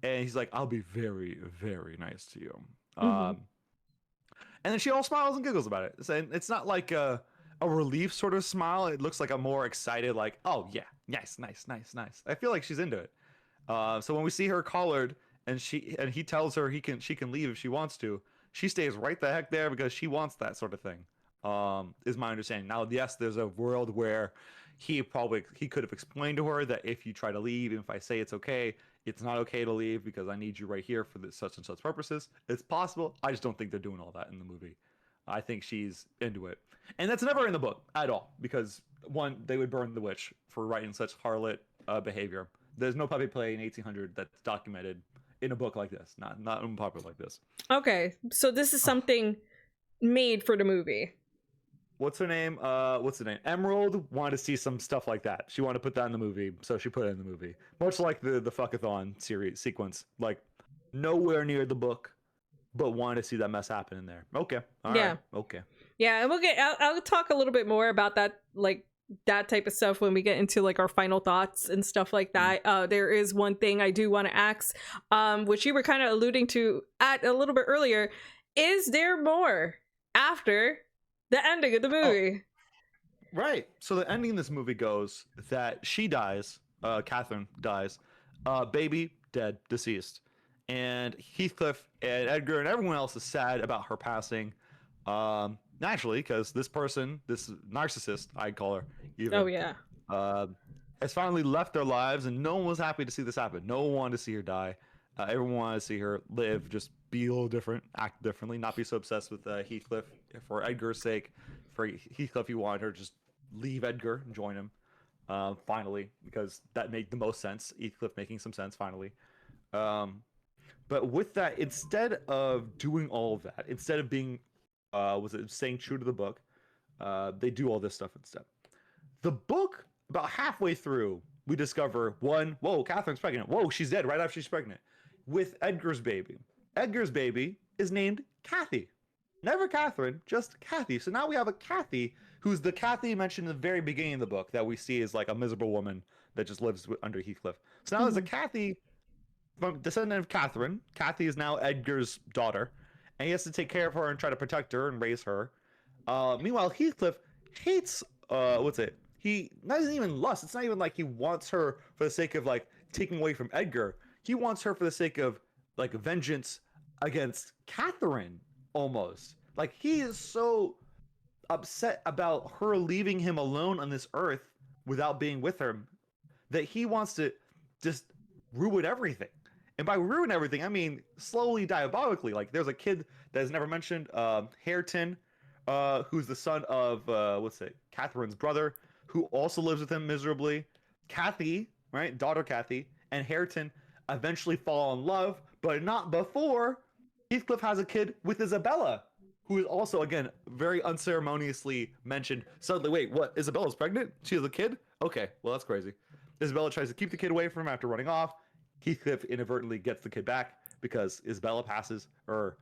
And he's like, I'll be very, very nice to you. And then she all smiles and giggles about it. And it's not like a relief sort of smile. It looks like a more excited, like, oh yeah, nice. I feel like she's into it. So when we see her collared and he tells her she can leave if she wants to, she stays right the heck there because she wants that sort of thing. Is my understanding. Now, yes, there's a world where he could have explained to her that if you try to leave, if I say it's okay, it's not okay to leave because I need you right here for this such and such purposes. It's possible. I just don't think they're doing all that in the movie. I think she's into it. And that's never in the book at all because, one, they would burn the witch for writing such harlot behavior. There's no puppy play in 1800 that's documented in a book like this, not unpopular like this. Okay, so this is something made for the movie. What's her name? Emerald wanted to see some stuff like that. She wanted to put that in the movie, so she put it in the movie. Much like the Fuckathon series sequence, like nowhere near the book, but wanted to see that mess happen in there. Okay, all right, okay. Yeah, and I'll talk a little bit more about that, like that type of stuff when we get into like our final thoughts and stuff like that. There is one thing I do want to ask, which you were kind of alluding to at a little bit earlier. Is there more after the ending of the movie? Right. So the ending of this movie goes that she dies, Catherine dies, baby dead, deceased, and Heathcliff and Edgar and everyone else is sad about her passing. Naturally, because this narcissist, I'd call her, even, has finally left their lives, and no one was happy to see this happen. No one wanted to see her die. Everyone wanted to see her live, just be a little different, act differently, not be so obsessed with Heathcliff. For Edgar's sake, for Heathcliff, he wanted her to just leave Edgar and join him, finally, because that made the most sense. Heathcliff making some sense, finally. But with that, instead of doing all of that, instead of being, staying true to the book, they do all this stuff instead. The book, about halfway through, we discover one, whoa, Catherine's pregnant. Whoa, she's dead right after she's pregnant. With Edgar's baby. Edgar's baby is named Cathy. Never Catherine, just Cathy. So now we have a Cathy who's the Cathy mentioned in the very beginning of the book that we see as like a miserable woman that just lives under Heathcliff. So now there's a Cathy from descendant of Catherine. Cathy is now Edgar's daughter, and he has to take care of her and try to protect her and raise her. Meanwhile, Heathcliff hates he doesn't even lust. It's not even like he wants her for the sake of like taking away from Edgar. He wants her for the sake of like vengeance against Catherine, almost. Like he is so upset about her leaving him alone on this earth without being with her that he wants to just ruin everything. And by ruin everything, I mean slowly, diabolically. Like there's a kid that is never mentioned, Hareton, who's the son of Catherine's brother, who also lives with him miserably. Cathy, right, daughter Cathy, and Hareton eventually fall in love, but not before Heathcliff has a kid with Isabella, who is also, again, very unceremoniously mentioned. Suddenly, wait, what? Isabella's pregnant? She has a kid? Okay, well, that's crazy. Isabella tries to keep the kid away from him after running off. Heathcliff inadvertently gets the kid back because Isabella passes, or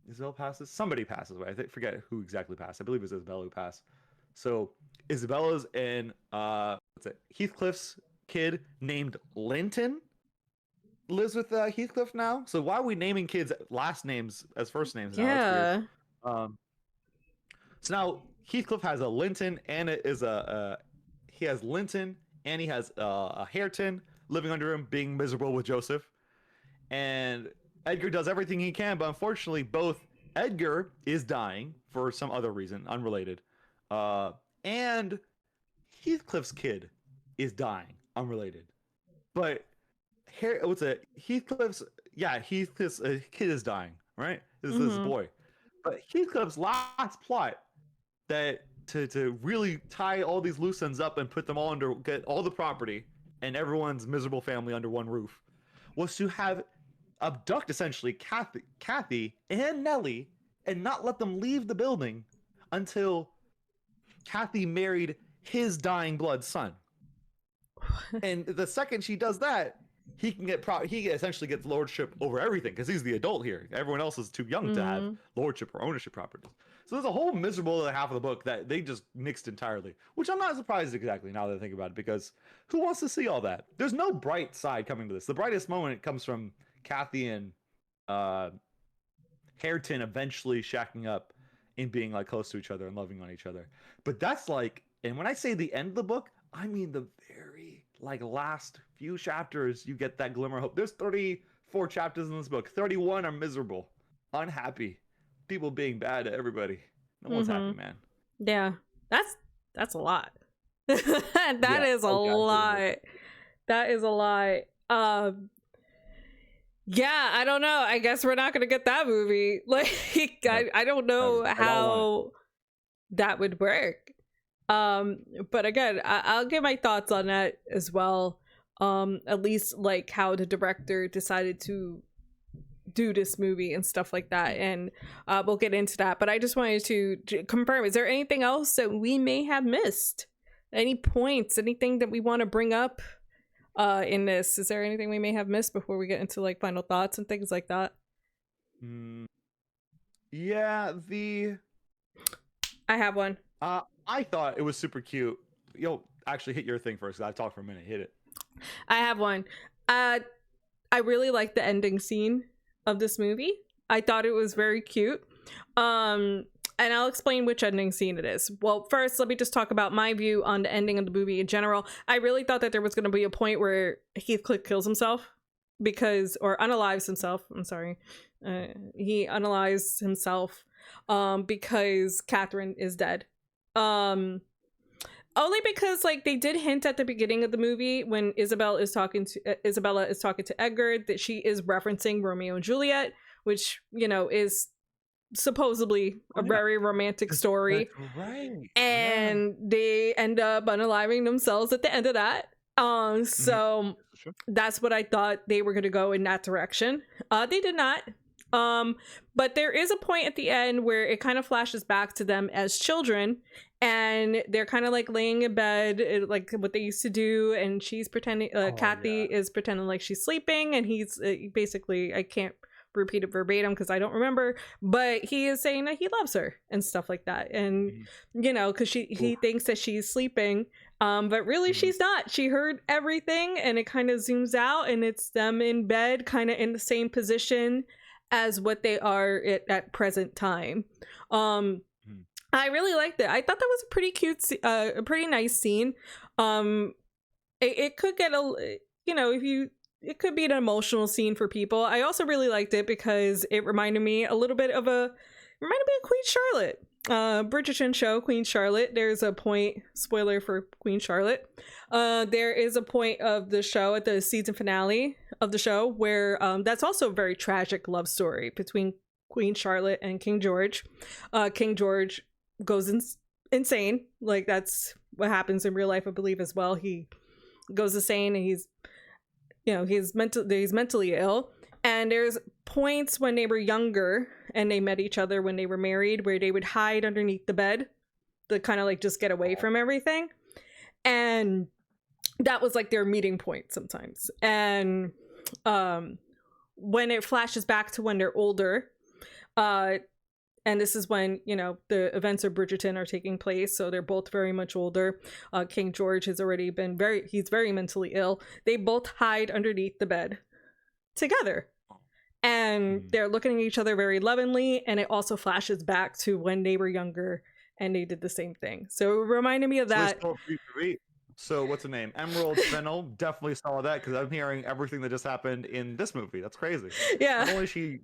Isabella passes? Somebody passes away. I forget who exactly passed. I believe it was Isabella who passed. So Isabella's and Heathcliff's kid named Linton lives with Heathcliff now. So why are we naming kids last names as first names now? Yeah. So now Heathcliff has a Linton, and he has Linton, and he has a Hareton living under him, being miserable with Joseph. And Edgar does everything he can, but unfortunately, both Edgar is dying for some other reason, unrelated, and Heathcliff's kid is dying, unrelated. But Heathcliff's kid is dying, right? This boy. But Heathcliff's last plot that to really tie all these loose ends up and put them all get all the property and everyone's miserable family under one roof was to abduct essentially Cathy and Nelly and not let them leave the building until Cathy married his dying blood son. And the second she does that, he essentially gets lordship over everything because he's the adult here. Everyone else is too young to have lordship or ownership properties. So there's a whole miserable half of the book that they just nixed entirely, which I'm not surprised exactly now that I think about it, because who wants to see all that? There's no bright side coming to this. The brightest moment comes from Cathy and Hareton eventually shacking up and being like close to each other and loving on each other. But that's like, and when I say the end of the book, I mean the very like last few chapters, you get that glimmer of hope. There's 34 chapters in this book. 31 are miserable, unhappy, people being bad to everybody. No one's happy, man. Yeah, that's a lot. That is a lot. That is a lot. Yeah, I don't know. I guess we're not gonna get that movie. Like, I don't know how that would work. But again, I'll give my thoughts on that as well. At least like how the director decided to do this movie and stuff like that, and we'll get into that. But I just wanted to confirm, is there anything else that we may have missed? Any points, anything that we want to bring up in this? Is there anything we may have missed before we get into like final thoughts and things like that? Yeah, I have one. I thought it was super cute. Actually hit your thing first. I've talked for a minute. Hit it. I have one. I really like the ending scene of this movie. I thought it was very cute. And I'll explain which ending scene it is. Well, first, let me just talk about my view on the ending of the movie in general. I really thought that there was going to be a point where Heathcliff kills himself or unalives himself. I'm sorry. He unalives himself because Catherine is dead. Only because like they did hint at the beginning of the movie when Isabella is talking to Edgar that she is referencing Romeo and Juliet, which, you know, is supposedly a very romantic story. That's right. And they end up unaliving themselves at the end of that. So that's what I thought they were going to go in that direction. They did not. But there is a point at the end where it kind of flashes back to them as children, and they're kind of like laying in bed, like what they used to do, and she's pretending, Cathy is pretending like she's sleeping, and he's basically, I can't repeat it verbatim because I don't remember, but he is saying that he loves her and stuff like that, and you know, because he thinks that she's sleeping, but really she's not. She heard everything, and it kind of zooms out, and it's them in bed, kind of in the same position as what they are at present time. I really liked it. I thought that was a pretty cute, a pretty nice scene. It could get a, you know, it could be an emotional scene for people. I also really liked it because it reminded me a little bit of Queen Charlotte. Bridgerton show, Queen Charlotte. There's a point, spoiler for Queen Charlotte. There is a point of the show at the season finale of the show where that's also a very tragic love story between Queen Charlotte and King George. King George goes insane. Like, that's what happens in real life, I believe, as well. He goes insane, and he's mentally ill. And there's points when they were younger and they met each other when they were married where they would hide underneath the bed to kind of like just get away from everything. And that was like their meeting point sometimes. And when it flashes back to when they're older, and this is when, you know, the events of Bridgerton are taking place. So they're both very much older. King George has already been he's very mentally ill. They both hide underneath the bed together. And they're looking at each other very lovingly. And it also flashes back to when they were younger and they did the same thing. So it reminded me of that. So what's her name? Emerald Fennell. Definitely saw that because I'm hearing everything that just happened in this movie. That's crazy. Yeah. Not only she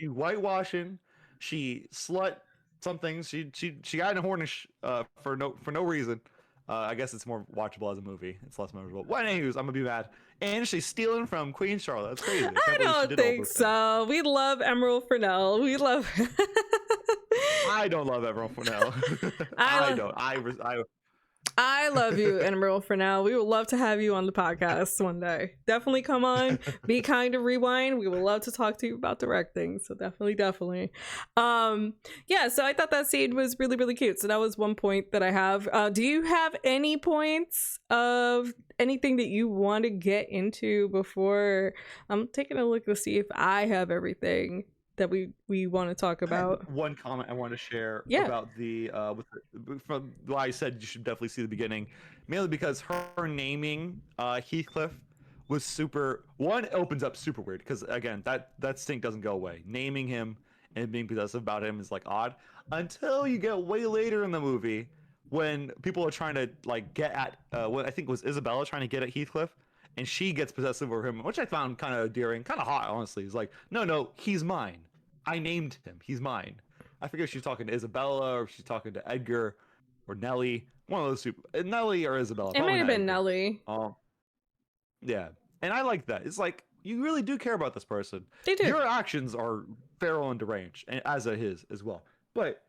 whitewashing, she slut something. She got in a Hornish for no reason. I guess it's more watchable as a movie. It's less memorable. Well, anyways, I'm gonna be mad. And she's stealing from Queen Charlotte. That's crazy. I don't think so. We love Emerald Fennell. We love her. I don't love Emerald Fennell. I don't. I love you, Emerald Fennell. We would love to have you on the podcast one day. Definitely come on. Be Kind to Rewind. We would love to talk to you about directing. So definitely. Yeah, so I thought that scene was really, really cute. So that was one point that I have. Do you have any points of anything that you want to get into before? I'm taking a look to see if I have everything that we want to talk about. One comment I want to share about from why I said you should definitely see the beginning, mainly because her naming Heathcliff was super. One, it opens up super weird because again that stink doesn't go away. Naming him and being possessive about him is like odd until you get way later in the movie when people are trying to like get at what I think was Isabella trying to get at Heathcliff. And she gets possessive over him, which I found kind of endearing, kind of hot, honestly. He's like, no, he's mine. I named him. He's mine. I forget if she's talking to Isabella or if she's talking to Edgar or Nelly. One of those two. Nelly or Isabella. It might have been Nelly. Yeah. And I like that. It's like, you really do care about this person. They do. Your actions are feral and deranged, and as are his as well. But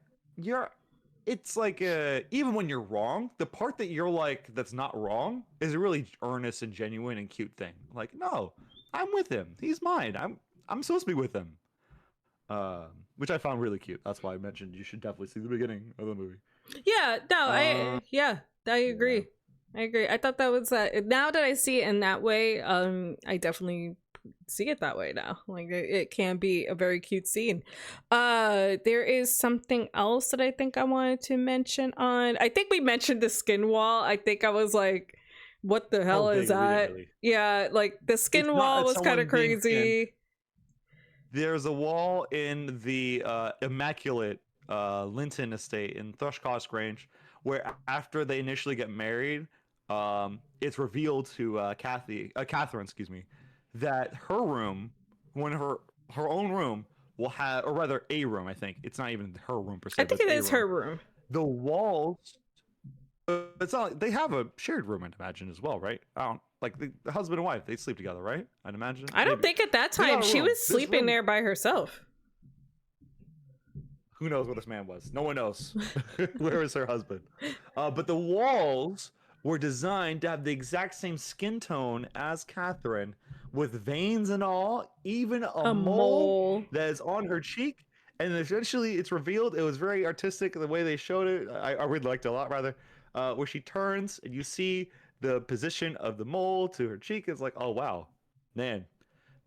it's like even when you're wrong, the part that you're like that's not wrong is a really earnest and genuine and cute thing. Like, no, I'm with him. He's mine. I'm supposed to be with him. Which I found really cute. That's why I mentioned you should definitely see the beginning of the movie. Yeah, no, I agree. Yeah. I agree. I thought that was now that I see it in that way, I definitely see it that way now. Like it can be a very cute scene. There is something else that I think I wanted to mention on. I think we mentioned the skin wall. I think I was like, what the hell is that? Really. Yeah, like the skin wall was kind of crazy. There's a wall in the immaculate Linton estate in Thrushcross Grange where after they initially get married, it's revealed to Catherine, that her room, her own room, will have, or rather a room, I think. It's not even her room per se. I think it is her room. The walls, it's not, they have a shared room, I'd imagine, as well, right? I don't, like the husband and wife, they sleep together, right? I'd imagine. I don't think at that time she was sleeping there by herself. Who knows where this man was? No one knows. Where is her husband? But the walls were designed to have the exact same skin tone as Catherine, with veins and all, even a mole that is on her cheek. and eventually it's revealed. It was very artistic the way they showed it. I really liked it a lot, rather. Where she turns and you see the position of the mole to her cheek. It's like, oh wow, man,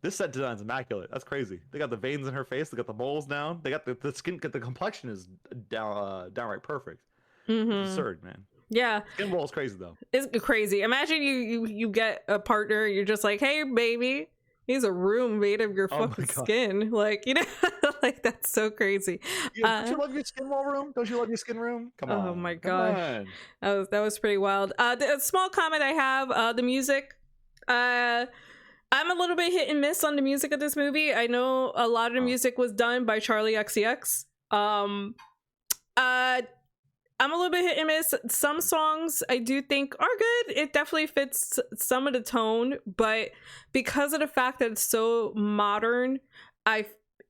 this set design's immaculate. That's crazy. They got the veins in her face. They got the moles down. They got the skin. The complexion is downright perfect. It's absurd, man. Yeah, skin roll is crazy though. It's crazy. Imagine you get a partner. You're just like, hey, baby. He's a room made of your fucking skin. Like, you know, like that's so crazy. Don't you love your skin roll room? Don't you love your skin room? Come on. Oh my gosh. That was pretty wild. The small comment I have, the music. I'm a little bit hit and miss on the music of this movie. I know a lot of the music was done by Charlie XCX. I'm a little bit hit and miss. Some songs I do think are good. It definitely fits some of the tone, but because of the fact that it's so modern, and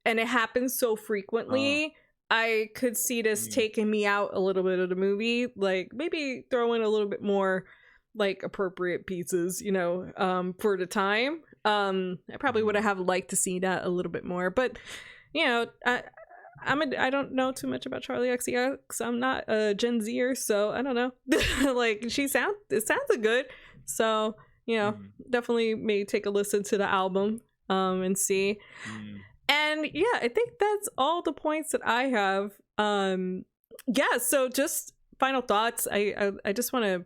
it happens so frequently, I could see this taking me out a little bit of the movie. Like maybe throw in a little bit more like appropriate pieces, you know, for the time. I probably would have liked to see that a little bit more, but you know, I don't know too much about Charlie XCX. I'm not a Gen Zer, so I don't know. Like it sounded good. So, you know, definitely may take a listen to the album and see. And yeah, I think that's all the points that I have. Yeah, so just final thoughts. I just want to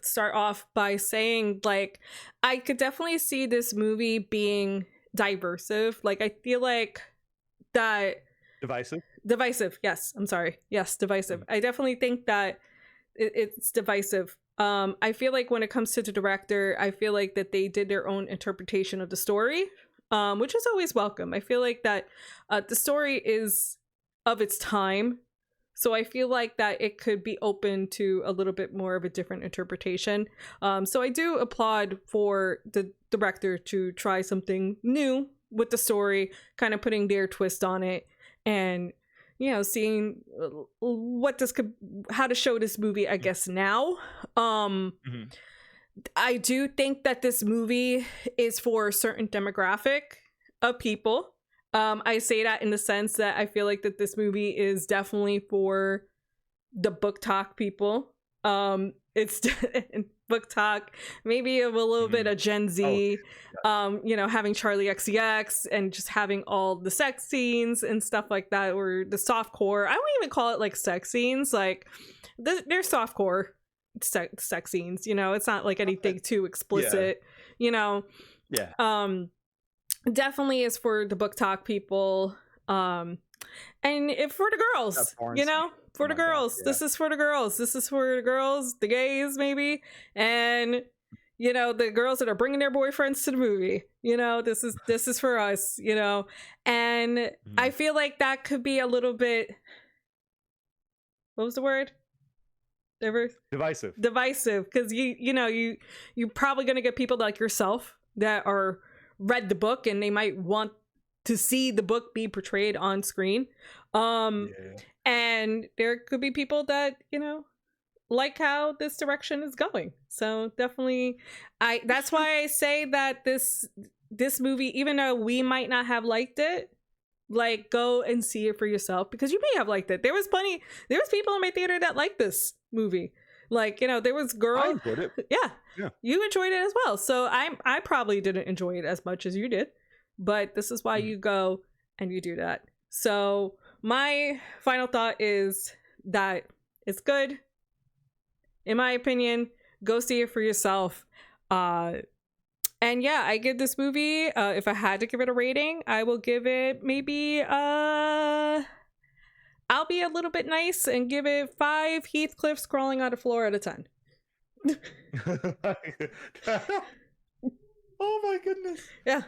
start off by saying like I could definitely see this movie being diversive. Like I feel like that divisive, yes, I'm sorry, yes, divisive. I definitely think that it's divisive. I feel like when it comes to the director, I feel like that they did their own interpretation of the story, which is always welcome. I feel like that the story is of its time, so I feel like that it could be open to a little bit more of a different interpretation. So I do applaud for the director to try something new with the story, kind of putting their twist on it, and you know, seeing how to show this movie, I guess now. I do think that this movie is for a certain demographic of people. I say that in the sense that I feel like that this movie is definitely for the book talk people. It's book talk, maybe of a little bit of Gen Z, you know, having Charlie XCX and just having all the sex scenes and stuff like that, or the softcore. I won't even call it like sex scenes. Like they're softcore sex scenes, you know, it's not like anything too explicit, you know. Definitely is for the book talk people, and if for the girls, you know, for the girls. This is for the girls. This is for the girls, the gays maybe, and you know, the girls that are bringing their boyfriends to the movie. You know, this is for us. You know, and I feel like that could be a little bit. What was the word? Divisive, because you know, you're probably gonna get people like yourself that are read the book and they might want to see the book be portrayed on screen, and there could be people that, you know, like how this direction is going. So definitely that's why I say that this movie, even though we might not have liked it, like go and see it for yourself, because you may have liked it. There was people in my theater that liked this movie. Like, you know, there was girls. I enjoyed it. Yeah, you enjoyed it as well. So I probably didn't enjoy it as much as you did, but this is why you go and you do that. So my final thought is that it's good. In my opinion, go see it for yourself. And yeah, I give this movie, if I had to give it a rating, I will give it maybe I'll be a little bit nice and give it 5 Heathcliffs crawling on the floor out of 10. Oh my goodness. Yeah.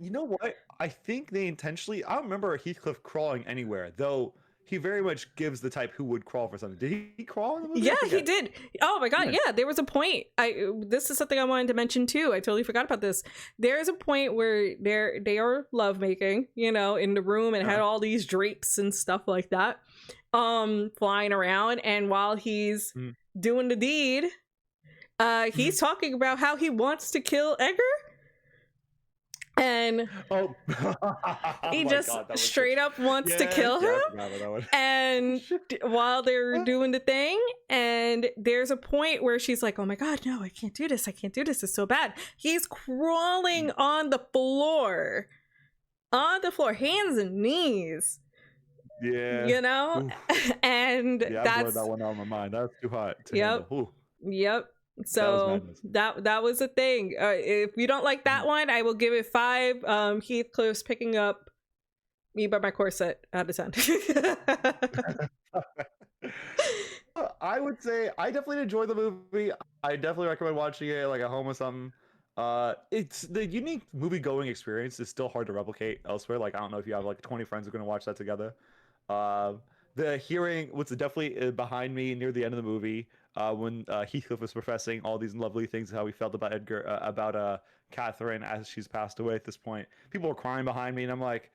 You know what? I think they intentionally, I don't remember Heathcliff crawling anywhere, though he very much gives the type who would crawl for something. Did he crawl in the movie? Yeah, he did. Oh my god, yeah. There was a point. This is something I wanted to mention too. I totally forgot about this. There is a point where they are lovemaking, you know, in the room, and had all these drapes and stuff like that flying around, and while he's doing the deed, he's talking about how he wants to kill Edgar. And Oh, he my just God, that was straight up wants to yeah, kill yeah, him. I forgot about that one. And while they're doing the thing, and there's a point where she's like, oh my God, no, I can't do this, it's so bad. He's crawling on the floor, hands and knees, Yeah. you know. Oof. And Yeah, I blurred that one out of my mind. That was too hot to handle. Ooh, yep. that was So madness. that was the thing. If you don't like that one, I will give it 5 Heathcliff's picking up me by my corset out of 10. I would say I definitely enjoyed the movie. I definitely recommend watching it like at home or something. It's the unique movie going experience is still hard to replicate elsewhere. Like I don't know if you have like 20 friends who are gonna watch that together. The hearing what's definitely behind me near the end of the movie when Heathcliff was professing all these lovely things how he felt about Edgar about Catherine as she's passed away at this point. People were crying behind me, and I'm like,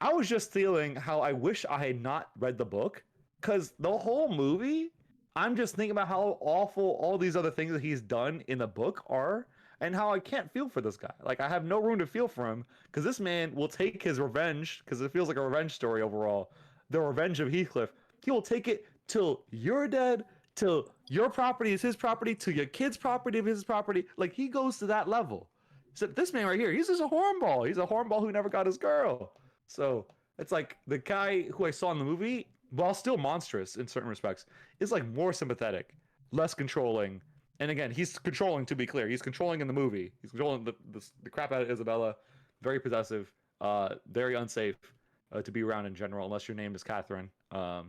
I was just feeling how I wish I had not read the book because the whole movie, I'm just thinking about how awful all these other things that he's done in the book are, and how I can't feel for this guy. Like I have no room to feel for him because this man will take his revenge because it feels like a revenge story overall. The revenge of Heathcliff. He will take it till you're dead, till your property is his property, till your kid's property is his property. Like he goes to that level. So this man right here, he's just a hornball. He's a hornball who never got his girl. So it's like the guy who I saw in the movie, while still monstrous in certain respects, is like more sympathetic, less controlling. And again, he's controlling, to be clear. He's controlling in the movie. He's controlling the crap out of Isabella. Very possessive, very unsafe to be around in general, unless your name is Catherine. But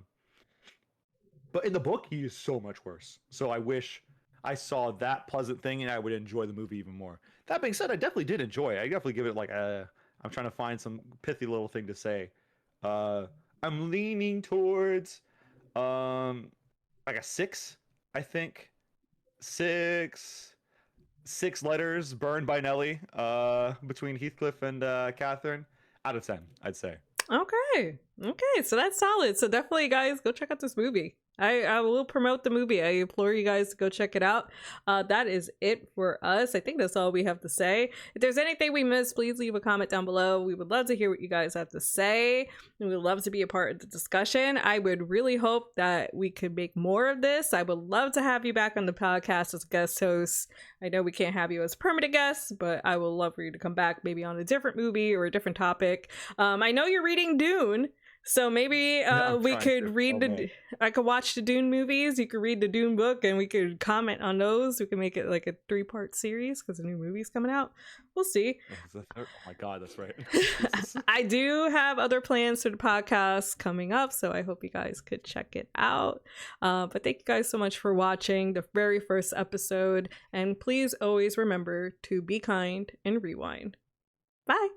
in the book, he is so much worse. So I wish I saw that pleasant thing and I would enjoy the movie even more. That being said, I definitely did enjoy it. I definitely give it like a. I'm trying to find some pithy little thing to say. I'm leaning towards like a 6, I think. 6 letters burned by Nelly between Heathcliff and Catherine out of 10, I'd say. Okay, so that's solid. So definitely, guys, go check out this movie. I will promote the movie. I implore you guys to go check it out. That is it for us. I think that's all we have to say. If there's anything we missed, please leave a comment down below. We would love to hear what you guys have to say. We would love to be a part of the discussion. I would really hope that we could make more of this. I would love to have you back on the podcast as a guest host. I know we can't have you as a permanent guest, but I would love for you to come back maybe on a different movie or a different topic. I know you're reading Dune. So maybe we could read I could watch the Dune movies, you could read the Dune book, and we could comment on those. We can make it like a 3-part series because a new movie's coming out. We'll see. Oh my God, that's right. I do have other plans for the podcast coming up, so I hope you guys could check it out. But thank you guys so much for watching the very first episode, and please always remember to be kind and rewind. Bye.